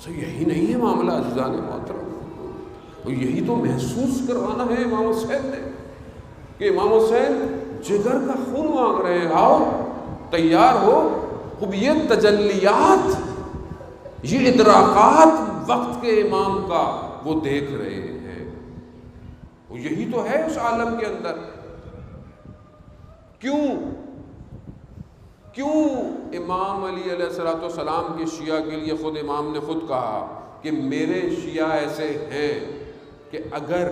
سو یہی نہیں ہے معاملہ عزیزان محترم، یہی تو محسوس کروانا ہے امام حسین نے کہ امام حسین جگر کا خون مانگ رہے ہیں، آؤ تیار ہو۔ اب یہ تجلیات، یہ ادراکات وقت کے امام کا وہ دیکھ رہے ہیں، وہ یہی تو ہے اس عالم کے اندر۔ کیوں امام علی علیہ السلام کے شیعہ کے لیے خود امام نے خود کہا کہ میرے شیعہ ایسے ہیں کہ اگر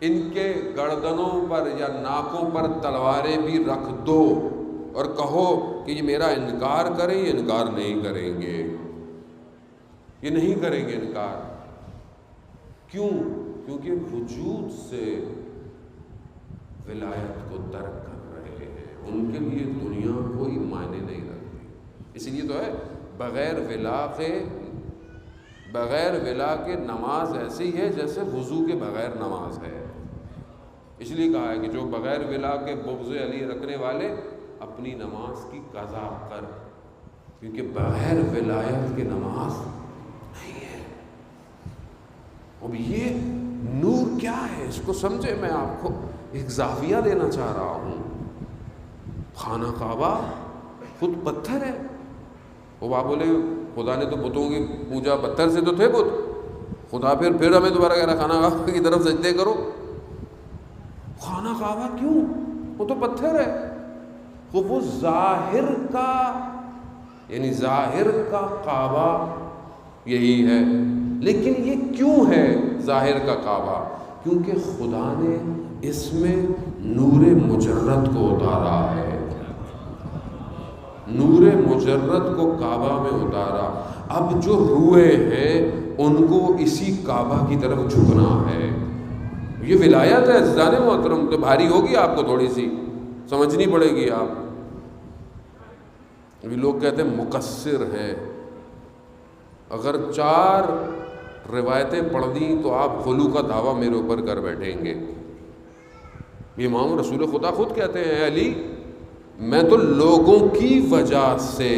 ان کے گردنوں پر یا ناکوں پر تلواریں بھی رکھ دو اور کہو کہ یہ میرا انکار کریں، یہ انکار نہیں کریں گے، یہ نہیں کریں گے انکار۔ کیوں؟ کیونکہ وجود سے ولایت کو ترک کر رہے ہیں، ان کے لیے دنیا کوئی معنی نہیں رکھتی۔ اس لیے تو ہے بغیر ولا کے نماز ایسی ہے جیسے وضو کے بغیر نماز ہے۔ اس لیے کہا ہے کہ جو بغیر ولا کے بغض علی رکھنے والے اپنی نماز کی قضا کر، کیونکہ بغیر ولایت کے نماز نہیں ہے۔ اب یہ نور کیا ہے اس کو سمجھے، میں آپ کو ایک زاویہ دینا چاہ رہا ہوں۔ خانہ کعبہ خود پتھر ہے، وہ آپ بولے خدا نے تو بتوں کی پوجا پتھر سے تو تھے بت، خدا پھر ہمیں دوبارہ کہہ رہا خانہ کعبہ کی طرف سجدے کرو۔ خانہ کعبہ کیوں؟ وہ تو پتھر ہے، وہ ظاہر کا، یعنی ظاہر کا کعبہ یہی ہے، لیکن یہ کیوں ہے ظاہر کا کعبہ؟ کیونکہ خدا نے اس میں نور مجرد کو اتارا ہے، نور مجرد کو کعبہ میں اتارا۔ اب جو روئے ہیں ان کو اسی کعبہ کی طرف جھکنا ہے۔ یہ ولایت ہے عزیزان محترم، تو بھاری ہوگی آپ کو، تھوڑی سی سمجھنی پڑے گی۔ آپ ابھی لوگ کہتے ہیں مقصر ہیں، اگر 4 روایتیں پڑھ دیں تو آپ خلو کا دعویٰ میرے اوپر کر بیٹھیں گے۔ یہ امام رسول خدا خود کہتے ہیں، اے علی میں تو لوگوں کی وجہ سے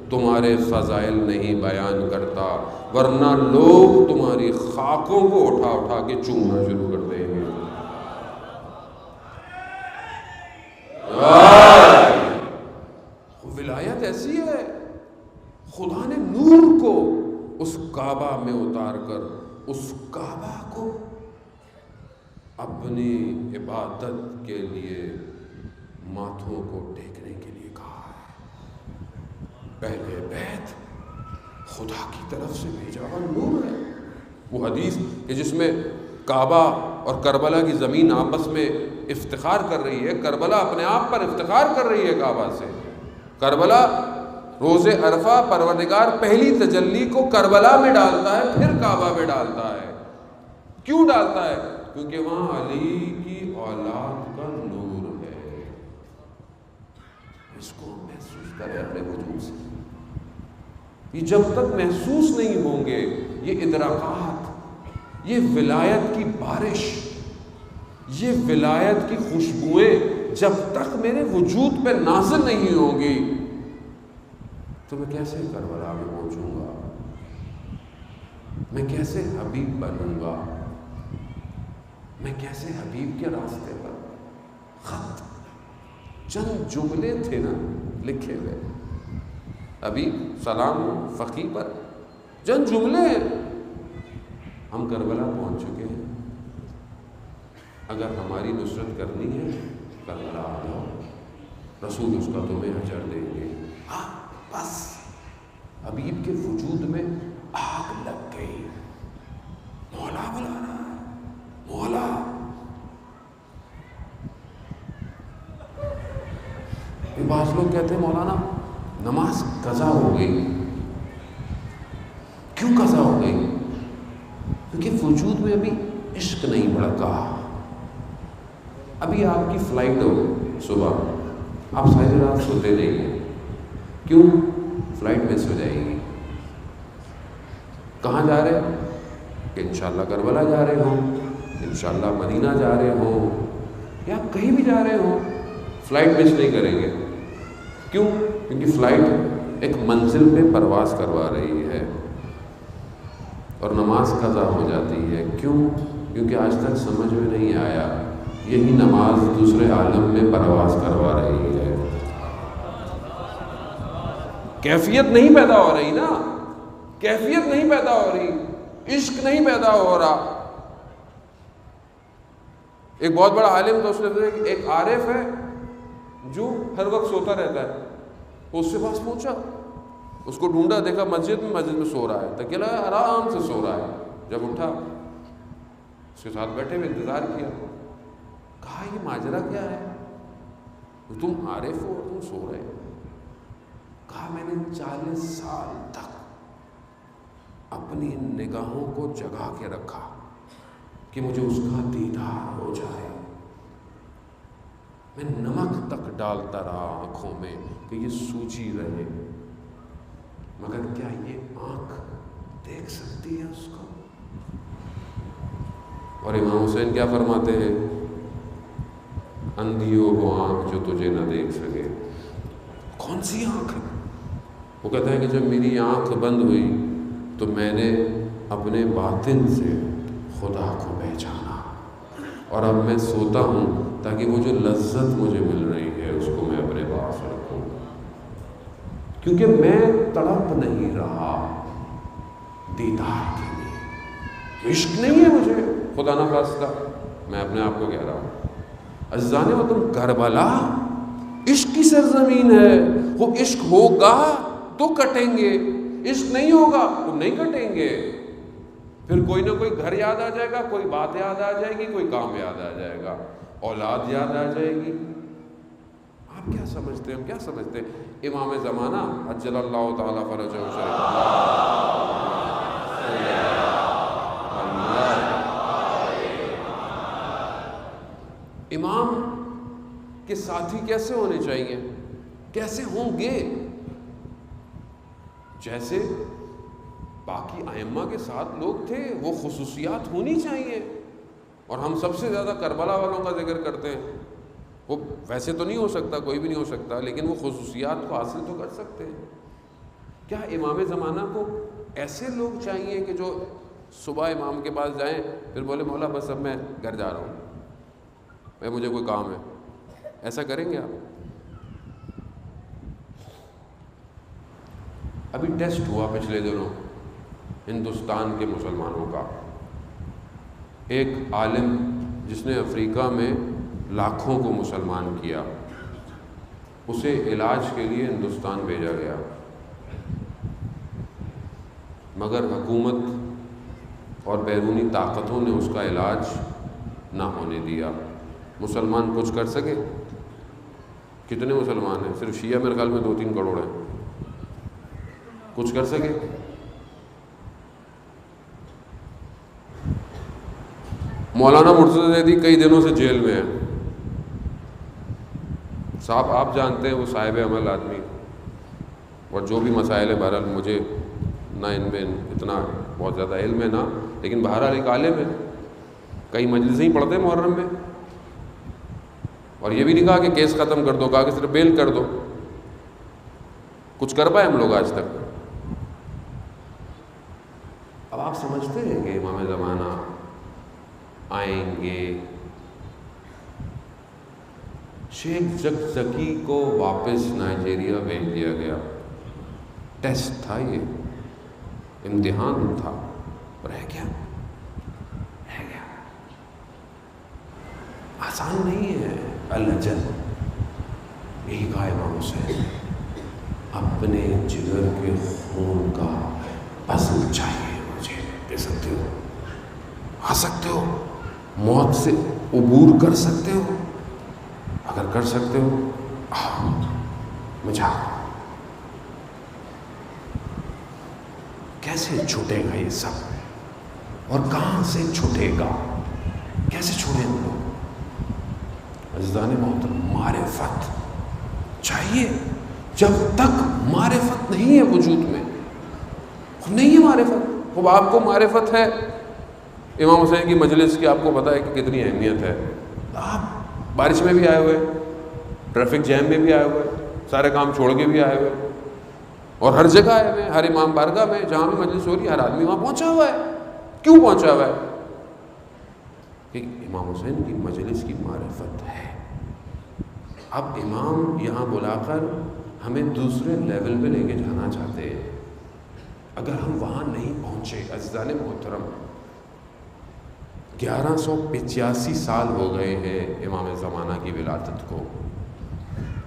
تمہارے فضائل نہیں بیان کرتا، ورنہ لوگ تمہاری خاکوں کو اٹھا اٹھا کے چومنا شروع کر دیں گے۔ ولایت ایسی ہے، خدا نے نور کو اس کعبہ میں اتار کر اس کعبہ کو اپنی عبادت کے لیے ماتھوں کو ٹیکنے کے لیے کہا ہے۔ پہلے بیت خدا اللہ کی طرف سے بھیجا ہوا نور ہے۔ وہ حدیث کہ جس میں کعبہ اور کربلا کی زمین آپس میں افتخار کر رہی ہے، کربلا اپنے آپ پر افتخار کر رہی ہے کعبہ سے۔ کربلا روز عرفہ پروردگار پہلی تجلی کو کربلا میں ڈالتا ہے، پھر کعبہ میں ڈالتا ہے۔ کیوں ڈالتا ہے؟ کیونکہ وہاں علی کی اولاد کا نور ہے۔ اس کو محسوس کرے اپنے وجود سے۔ یہ جب تک محسوس نہیں ہوں گے، یہ ادراکات، یہ ولایت کی بارش، یہ ولایت کی خوشبوئیں جب تک میرے وجود پہ نازل نہیں ہوگی تو میں کیسے کربلا میں پہنچوں گا؟ میں کیسے حبیب بنوں گا؟ میں کیسے حبیب کے راستے پر؟ خط چند جملے تھے نا لکھے ہوئے، ابھی سلام فقی پر چند جملے ہیں، ہم کربلا پہنچ چکے ہیں۔ اگر ہماری نصرت کرنی ہے کربلا آ جاؤ، رسول اس کا تمہیں اجر دیں گے۔ ہاں بس حبیب کے وجود میں آگ لگ گئی، مولا بلا رہا ہے، مولا۔ بعض لوگ کہتے ہیں مولانا نماز قضا ہو گئی۔ کیوں قضا ہو گئی؟ کیونکہ وجود میں ابھی عشق نہیں بڑھتا۔ ابھی آپ کی فلائٹ ہو صبح، آپ ساری رات سوتے نہیں ہیں، کیوں؟ فلائٹ مس ہو جائے گی۔ کہاں جا رہے ہیں؟ کہ انشاءاللہ کربلا جا رہے ہوں، انشاءاللہ مدینہ جا رہے ہوں، یا کہیں بھی جا رہے ہوں، فلائٹ مس نہیں کریں گے۔ کیوں؟ کیونکہ فلائٹ ایک منزل پہ پرواز کروا رہی ہے، اور نماز قضا ہو جاتی ہے۔ کیوں؟ کیونکہ آج تک سمجھ میں نہیں آیا یہی نماز دوسرے عالم میں پرواز کروا رہی ہے۔ کیفیت نہیں پیدا ہو رہی نا، کیفیت نہیں پیدا ہو رہی، عشق نہیں پیدا ہو رہا۔ ایک بہت بڑا عالم تو اس نے ایک عارف ہے جو ہر وقت سوتا رہتا ہے، وہ اس سے پاس پہنچا، اس کو ڈھونڈا، دیکھا مسجد میں سو رہا ہے، تکیہ لگا آرام سے سو رہا ہے۔ جب اٹھا اس کے ساتھ بیٹھے ہوئے انتظار کیا، کہا یہ ماجرا کیا ہے؟ تم عارف ہو اور تم سو رہے ہو؟ کہا میں نے 40 سال تک اپنی نگاہوں کو جگا کے رکھا کہ مجھے اس کا دیدار ہو جائے۔ میں نمک تک ڈالتا رہا آنکھوں میں کہ یہ سوجی رہے، مگر کیا یہ آنکھ دیکھ سکتی ہے اس کو؟ اور امام حسین کیا فرماتے ہیں؟ اندھیوں کو آنکھ جو تجھے نہ دیکھ سکے۔ کون سی آنکھ ہے؟ وہ کہتا ہے کہ جب میری آنکھ بند ہوئی تو میں نے اپنے باطن سے خدا کو پہچانا، اور اب میں سوتا ہوں تاکہ وہ جو لذت مجھے مل رہی ہے اس کو میں اپنے پاس رکھوں، کیونکہ میں تڑپ نہیں رہا دیدار کے لیے۔ عشق نہیں ہے مجھے، خدا نہ خواستہ، میں اپنے آپ کو کہہ رہا ہوں عزیزان وطن، کربلا عشق کی سرزمین ہے۔ وہ عشق ہوگا تو کٹیں گے، عشق نہیں ہوگا تو نہیں کٹیں گے۔ پھر کوئی نہ کوئی گھر یاد آ جائے گا، کوئی بات یاد آ جائے گی، کوئی کام یاد آ جائے گا، اولاد یاد آ جائے گی۔ آپ کیا سمجھتے ہیں، ہم کیا سمجھتے ہیں؟ امام زمانہ عجل اللہ تعالیٰ فرجہ امام کے ساتھی کیسے ہونے چاہیے؟ کیسے ہوں گے؟ جیسے باقی ائمہ کے ساتھ لوگ تھے، وہ خصوصیات ہونی چاہیے۔ اور ہم سب سے زیادہ کربلا والوں کا ذکر کرتے ہیں۔ وہ ویسے تو نہیں ہو سکتا، کوئی بھی نہیں ہو سکتا، لیکن وہ خصوصیات کو حاصل تو کر سکتے ہیں۔ کیا امام زمانہ کو ایسے لوگ چاہیے کہ جو صبح امام کے پاس جائیں پھر بولے مولا بس اب میں گھر جا رہا ہوں، مجھے کوئی کام ہے؟ ایسا کریں گے آپ؟ ابھی ٹیسٹ ہوا پچھلے دنوں ہندوستان کے مسلمانوں کا۔ ایک عالم جس نے افریقہ میں لاکھوں کو مسلمان کیا، اسے علاج کے لیے ہندوستان بھیجا گیا۔ مگر حکومت اور بیرونی طاقتوں نے اس کا علاج نہ ہونے دیا۔ مسلمان کچھ کر سکے؟ کتنے مسلمان ہیں؟ صرف شیعہ میرے خیال میں 2-3 کروڑ ہیں۔ کچھ کر سکے؟ مولانا مرتضی زیدی کئی دنوں سے جیل میں ہیں صاحب، آپ جانتے ہیں وہ صاحب عمل آدمی، اور جو بھی مسائل ہے بہرحال مجھے نہ ان میں اتنا بہت زیادہ علم ہے نہ، لیکن بہرحال ایک عالم ہے، کئی مجلسیں ہی پڑھتے ہیں محرم میں، اور یہ بھی نہیں کہا کہ کیس ختم کر دو، کہا کہ صرف بیل کر دو۔ کچھ کر پائے ہم لوگ آج تک؟ اب آپ سمجھتے ہیں کہ امام زمانہ آئیں گے؟ شیخ زکزکی کو واپس نائجیریا بھیج دیا گیا، ٹیسٹ تھا، یہ امتحان تھا، رہ گیا۔ آسان نہیں ہے الجل۔ یہی کہا امام حسین، اپنے جگر کے خون کا فصل چاہیے مجھے۔ دے سکتے ہو؟ آ سکتے ہو؟ موت سے عبور کر سکتے ہو؟ اگر کر سکتے ہو آؤ، مجھے کیسے چھوٹے گا یہ سب، اور کہاں سے چھوٹے گا؟ کیسے چھوڑیں ہم لوگ؟ عزیزان محترم، معرفت چاہیے۔ جب تک معرفت نہیں ہے وجود میں، نہیں ہے معرفت۔ اب آپ کو معرفت ہے امام حسین کی مجلس کی، آپ کو پتہ ہے کہ کتنی اہمیت ہے، آپ بارش میں بھی آئے ہوئے، ٹریفک جیم میں بھی آئے ہوئے، سارے کام چھوڑ کے بھی آئے ہوئے، اور ہر جگہ آئے ہوئے، ہر امام بارگاہ میں جہاں بھی مجلس ہو رہی ہے ہر آدمی وہاں پہنچا ہوا ہے۔ کیوں پہنچا ہوا ہے؟ کہ امام حسین کی مجلس کی معرفت ہے۔ اب امام یہاں بلا کر ہمیں دوسرے لیول پہ لے کے جانا چاہتے ہیں، اگر ہم وہاں نہیں پہنچے۔ عزیزان محترم، 1185 سال ہو گئے ہیں امام زمانہ کی ولادت کو،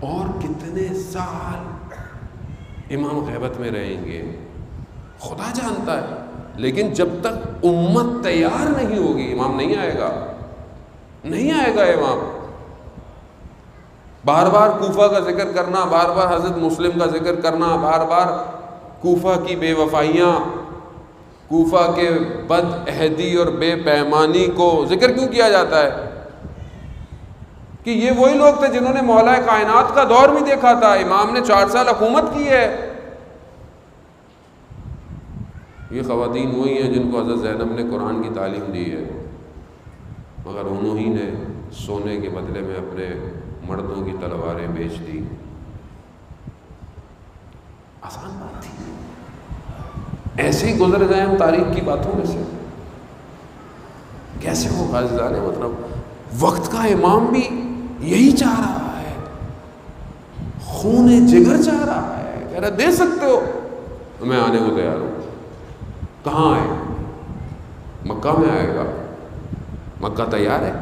اور کتنے سال امام غیبت میں رہیں گے خدا جانتا ہے، لیکن جب تک امت تیار نہیں ہوگی امام نہیں آئے گا، نہیں آئے گا امام۔ بار بار کوفہ کا ذکر کرنا، بار بار حضرت مسلم کا ذکر کرنا، بار بار کوفہ کی بے وفائیاں، کوفہ کے بد عہدی اور بے پیمانی کو ذکر کیوں کیا جاتا ہے؟ کہ یہ وہی لوگ تھے جنہوں نے مولا کائنات کا دور بھی دیکھا تھا، امام نے 4 سال حکومت کی ہے۔ یہ خواتین وہی ہیں جن کو حضرت زینب نے قرآن کی تعلیم دی ہے، مگر انہوں ہی نے سونے کے بدلے میں اپنے مردوں کی تلواریں بیچ دی۔ آسان بات تھی؟ ایسے ہی گزر گئے ہم تاریخ کی باتوں میں سے۔ کیسے ہوگا عزیزان؟ مطلب وقت کا امام بھی یہی چاہ رہا ہے، خون جگر چاہ رہا ہے، کہہ رہا دے سکتے ہو، میں آنے کو تیار ہوں۔ کہاں آئے؟ مکہ میں آئے گا، مکہ تیار ہے۔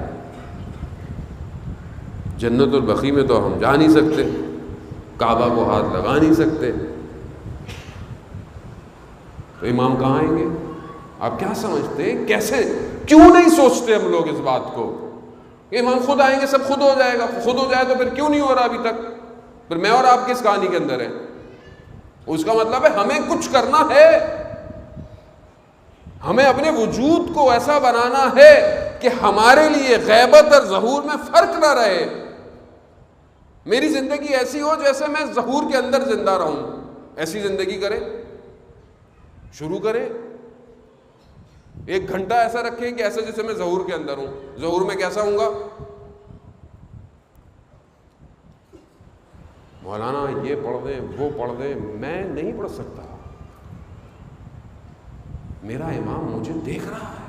جنت البقیع میں تو ہم جا نہیں سکتے، کعبہ کو ہاتھ لگا نہیں سکتے، تو امام کہاں آئیں گے؟ آپ کیا سمجھتے ہیں؟ کیسے، کیوں نہیں سوچتے ہم لوگ اس بات کو کہ امام خود آئیں گے، سب خود ہو جائے گا؟ خود ہو جائے تو پھر کیوں نہیں ہو رہا ابھی تک؟ پھر میں اور آپ کس کہانی کے اندر ہیں؟ اس کا مطلب ہے ہمیں کچھ کرنا ہے، ہمیں اپنے وجود کو ایسا بنانا ہے کہ ہمارے لیے غیبت اور ظہور میں فرق نہ رہے۔ میری زندگی ایسی ہو جیسے میں ظہور کے اندر زندہ رہوں، ایسی زندگی کریں، شروع کریں۔ 1 گھنٹہ ایسا رکھیں کہ ایسا جیسے میں ظہور کے اندر ہوں۔ ظہور میں کیسا ہوں گا؟ مولانا یہ پڑھ دیں، وہ پڑھ دیں، میں نہیں پڑھ سکتا، میرا امام مجھے دیکھ رہا ہے،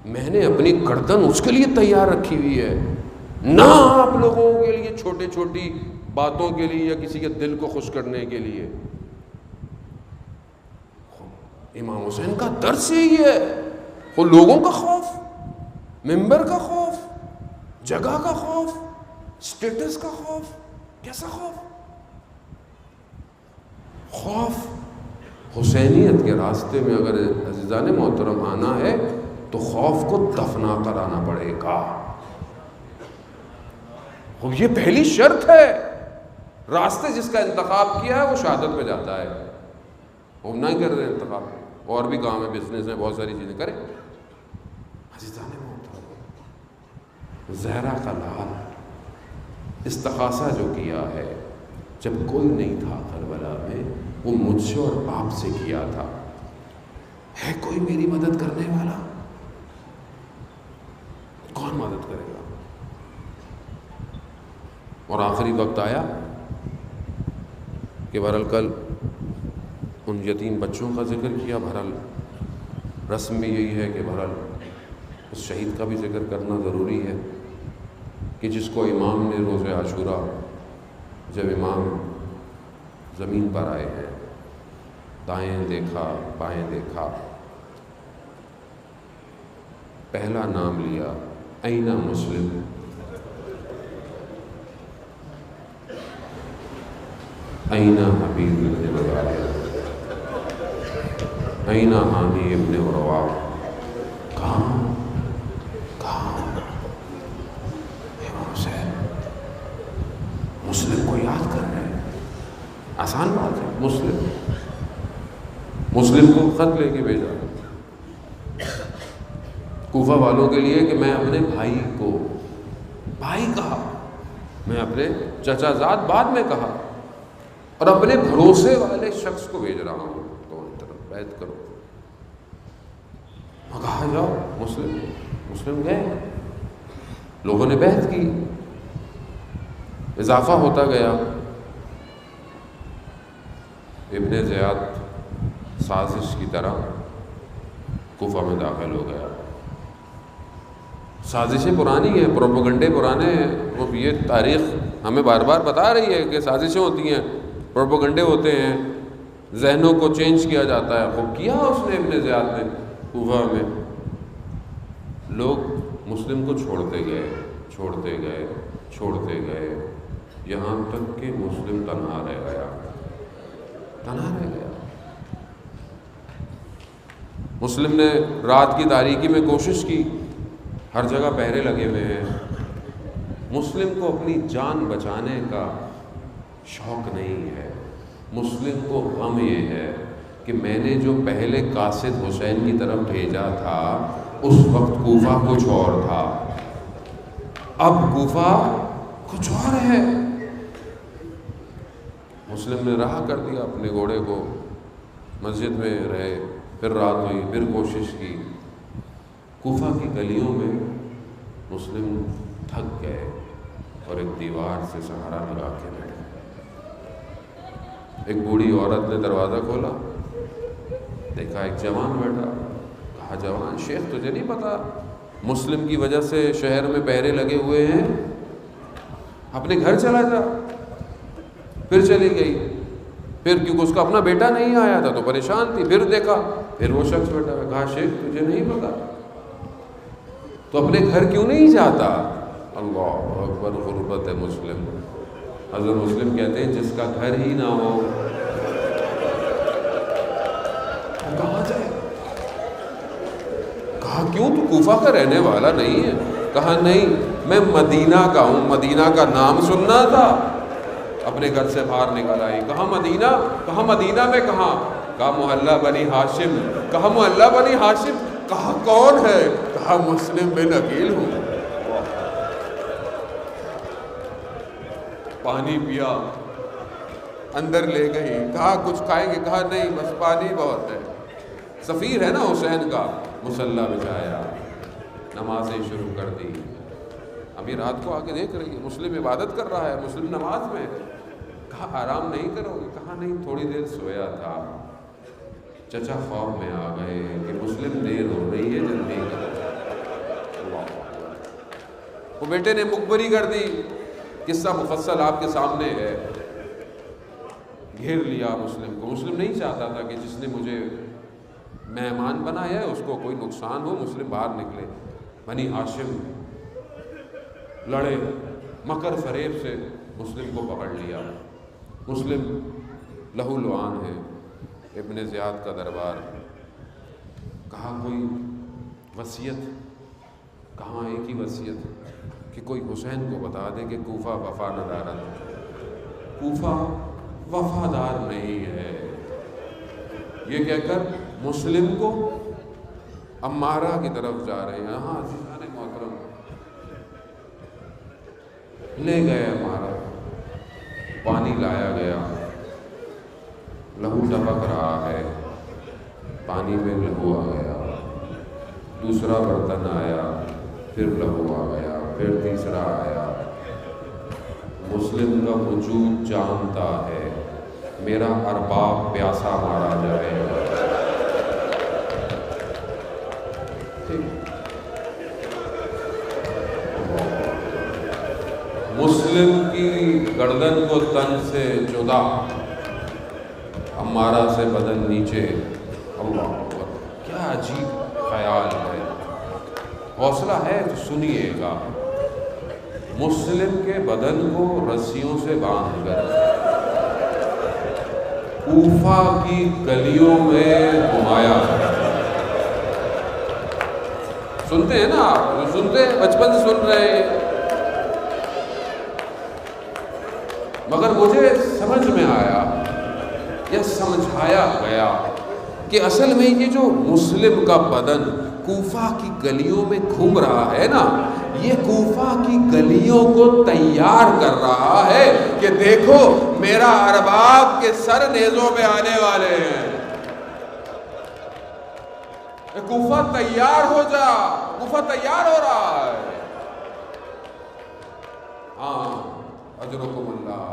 میں نے اپنی گردن اس کے لیے تیار رکھی ہوئی ہے، نہ آپ لوگوں کے لیے چھوٹی چھوٹی باتوں کے لیے یا کسی کے دل کو خوش کرنے کے لیے۔ امام حسین کا درس یہی ہے، وہ لوگوں کا خوف، ممبر کا خوف، جگہ کا خوف، سٹیٹس کا خوف۔ کیسا خوف؟ خوف حسینیت کے راستے میں اگر عزیزان محترم آنا ہے تو خوف کو دفنا کرانا پڑے گا. یہ پہلی شرط ہے. راستے جس کا انتخاب کیا ہے وہ شہادت پہ جاتا ہے. ہم نہیں کر رہے انتخاب, اور بھی کام ہے, بزنس ہے, بہت ساری چیزیں کریں. عزیزان محترم, زہرا کا لال استغاثہ جو کیا ہے جب کوئی نہیں تھا کربلا میں, وہ مجھ سے اور آپ سے کیا تھا. ہے کوئی میری مدد کرنے والا؟ کون مدد کرے گا؟ اور آخری وقت آیا کہ بہرحال کل ان یتیم بچوں کا ذکر کیا. بہرحال رسم بھی یہی ہے کہ بہرحال اس شہید کا بھی ذکر کرنا ضروری ہے کہ جس کو امام نے روز عاشورہ جب امام زمین پر آئے ہیں, دائیں دیکھا بائیں دیکھا, پہلا نام لیا این مسلم, این حبیب ابن مطالب, این حامی ابن عروہ. کہاں امام حسین مسلم کو یاد کر رہے ہیں. آسان بات ہے. مسلم کو خط لے کے بھیجا کوفہ والوں کے لیے کہ میں اپنے بھائی کو بھائی کہا, میں اپنے چچا زاد بعد میں کہا, اور اپنے بھروسے والے شخص کو بھیج رہا ہوں تو ان طرف بیعت کرو. کہا جاؤ. مسلم گئے, لوگوں نے بیعت کی. اضافہ ہوتا گیا. ابن زیاد سازش کی طرح کوفہ میں داخل ہو گیا. سازشیں پرانی ہیں, پروپیگنڈے پرانے ہیں. وہ یہ تاریخ ہمیں بار بار بتا رہی ہے کہ سازشیں ہوتی ہیں, پروپیگنڈے ہوتے ہیں, ذہنوں کو چینج کیا جاتا ہے. خوب کیا اس نے ابن زیاد نے کوفہ میں. لوگ مسلم کو چھوڑتے گئے یہاں تک کہ مسلم تنہا رہ گیا. مسلم نے رات کی تاریکی میں کوشش کی, ہر جگہ پہرے لگے ہوئے ہیں. مسلم کو اپنی جان بچانے کا شوق نہیں ہے. مسلم کو غم یہ ہے کہ میں نے جو پہلے قاصد حسین کی طرف بھیجا تھا اس وقت کوفہ کچھ اور تھا, اب کوفہ کچھ اور ہے. مسلم نے رہا کر دیا اپنے گھوڑے کو, مسجد میں رہے, پھر رات ہوئی, پھر کوشش کی. کوفہ کی گلیوں میں مسلم تھک گئے اور ایک دیوار سے سہارا لگا کے بیٹھے. ایک بوڑھی عورت نے دروازہ کھولا, دیکھا ایک جوان بیٹھا. کہا جوان, شیخ تجھے نہیں پتا مسلم کی وجہ سے شہر میں پہرے لگے ہوئے ہیں, اپنے گھر چلا جا. پھر چلی گئی, پھر کیونکہ اس کا اپنا بیٹا نہیں آیا تھا تو پریشان تھی. پھر دیکھا, پھر وہ شخص بیٹھا ہے. کہا شیخ تجھے نہیں پتا تو اپنے گھر کیوں نہیں جاتا؟ اللہ اکبر, غربت ہے مسلم. حضرت مسلم کہتے ہیں جس کا گھر ہی نہ ہو کہاں جائے. کہا کیوں, تو کوفہ کا رہنے والا نہیں ہے؟ کہا نہیں, میں مدینہ کا ہوں. مدینہ کا نام سننا تھا, اپنے گھر سے باہر نکل آئی. کہا مدینہ. کہا مدینہ میں کہاں؟ کہا محلہ بنی ہاشم. کہا محلہ بنی ہاشم. کہا کون ہے؟ کہا مسلم بن عقیل ہوں. پانی پیا, اندر لے گئی. کہا کچھ کھائیں گے؟ کہا نہیں, بس پانی بہت ہے. سفیر ہے نا حسین کا. مصلی بچھایا, نمازیں شروع کر دی. ابھی رات کو آ کے دیکھ رہی ہے مسلم عبادت کر رہا ہے, مسلم نماز میں. کہا آرام نہیں کرو گے؟ کہا نہیں, تھوڑی دیر سویا تھا. چچا خواب میں آ گئے کہ مسلم دیر ہو رہی ہے, جلدی کرو. وہ بیٹے نے مخبری کر دی. قصہ مفصل آپ کے سامنے ہے. گھیر لیا مسلم کو. مسلم نہیں چاہتا تھا کہ جس نے مجھے مہمان بنایا ہے اس کو کوئی نقصان ہو. مسلم باہر نکلے. بنی ہاشم لڑے, مکر فریب سے مسلم کو پکڑ لیا. مسلم لہو لعان ہے. ابن زیاد کا دربار، کہا کوئی وصیت؟ کہاں ایک ہی وصیت کہ کوئی حسین کو بتا دے کہ کوفہ وفا نہ دارا، کوفہ وفادار نہیں ہے، یہ کہہ کر مسلم کو عمارہ کی طرف جا رہے ہیں۔ ہاں عزیزان محترم، لے گئے عمارہ، پانی لایا گیا، لہو ٹپک رہا ہے، پانی میں لہو آ گیا، دوسرا برتن آیا، پھر لہو آ گیا، پھر تیسرا آیا۔ مسلم کا وجود جانتا ہے میرا ارباب پیاسا مارا جائے گا۔ مسلم کی گردن کو تن سے جدا، عمارہ سے بدن نیچے۔ اللہ اکبر، کیا عجیب خیال ہے، حوصلہ ہے تو سنیے گا۔ مسلم کے بدن کو رسیوں سے باندھ کر کوفہ کی گلیوں میں گھمایا۔ سنتے ہیں نا آپ، سنتے ہیں، بچپن سے سن رہے ہیں، مگر مجھے سمجھ میں آیا یا سمجھایا گیا کہ اصل میں یہ جو مسلم کا بدن کوفہ کی گلیوں میں گھوم رہا ہے نا، یہ کوفہ کی گلیوں کو تیار کر رہا ہے کہ دیکھو میرا ارباب کے سر نیزوں پہ آنے والے ہیں۔ کوفہ تیار ہو جا، کوفہ تیار ہو رہا ہے۔ ہاں اجرکم اللہ،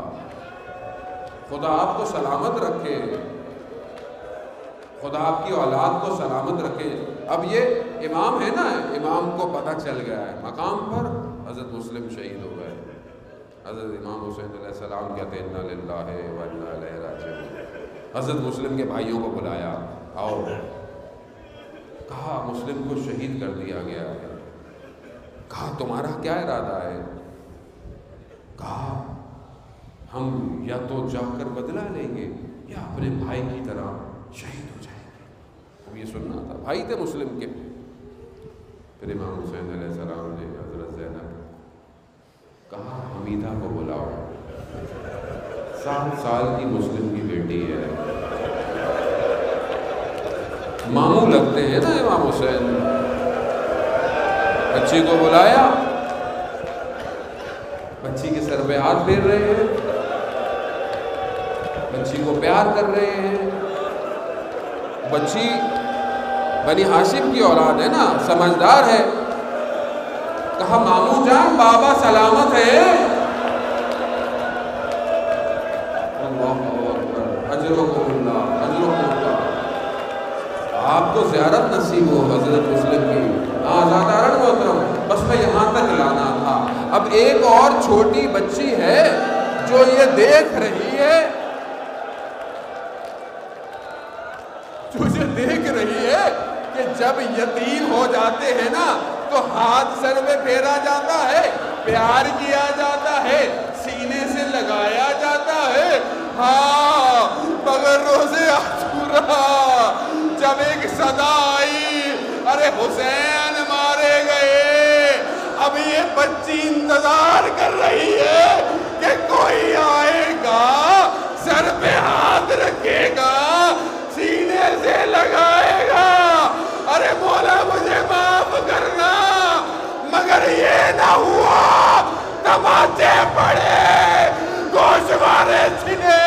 خدا آپ کو سلامت رکھے، خدا آپ کی اولاد کو سلامت رکھے۔ اب یہ امام ہے نا، امام کو پتہ چل گیا ہے مقام پر حضرت مسلم شہید ہو گئے۔ حضرت امام حسین علیہ السلام کہتے ہیں انا للہ و انا الیہ راجعون۔ حضرت مسلم کے بھائیوں کو بلایا، آؤ، کہا مسلم کو شہید کر دیا گیا ہے، کہا تمہارا کیا ارادہ ہے؟ کہا ہم یا تو جا کر بدلہ لیں گے یا اپنے بھائی کی طرح شہید ہو جائیں گے۔ اب یہ سننا تھا، بھائی تھے مسلم کے۔ پھر امام حسین علیہ السلام نے حضرت زینب کہا حمیدہ کو بلاؤ، 7 سال کی مسلم کی بیٹی ہے، ماموں لگتے ہیں نا امام حسین۔ بچی کو بلایا، بچی کے سر پہ ہاتھ پھیر رہے ہیں، بچی کو پیار کر رہے ہیں۔ بچی بنی ہاشم کی اولاد ہے نا، سمجھدار ہے۔ کہا ماموں جان بابا سلامت ہے۔ اللہ اکبر، اجرکم اللہ، اجرکم اللہ۔ آپ کو زیارت نصیب ہو حضرت مسلم کی۔ آزادارن محترم، بس میں یہاں تک لانا تھا۔ اب ایک اور چھوٹی بچی ہے جو یہ دیکھ رہی ہے، کہ جب یتیم ہو جاتے ہیں نا تو ہاتھ سر میں پھیرا جاتا ہے، پیار کیا جاتا ہے، سینے سے لگایا جاتا ہے۔ ہاں مگر روزے عاشورا جب ایک صدا آئی، ارے حسین مارے گئے، اب یہ بچی انتظار کر رہی ہے کہ کوئی آئے گا، سر پہ ہاتھ رکھے گا، سینے سے لگائے گا، ارے مولا مجھے معاف کرنا۔ مگر یہ نہ ہوا، تماچے پڑے، گوشوارے چھنے،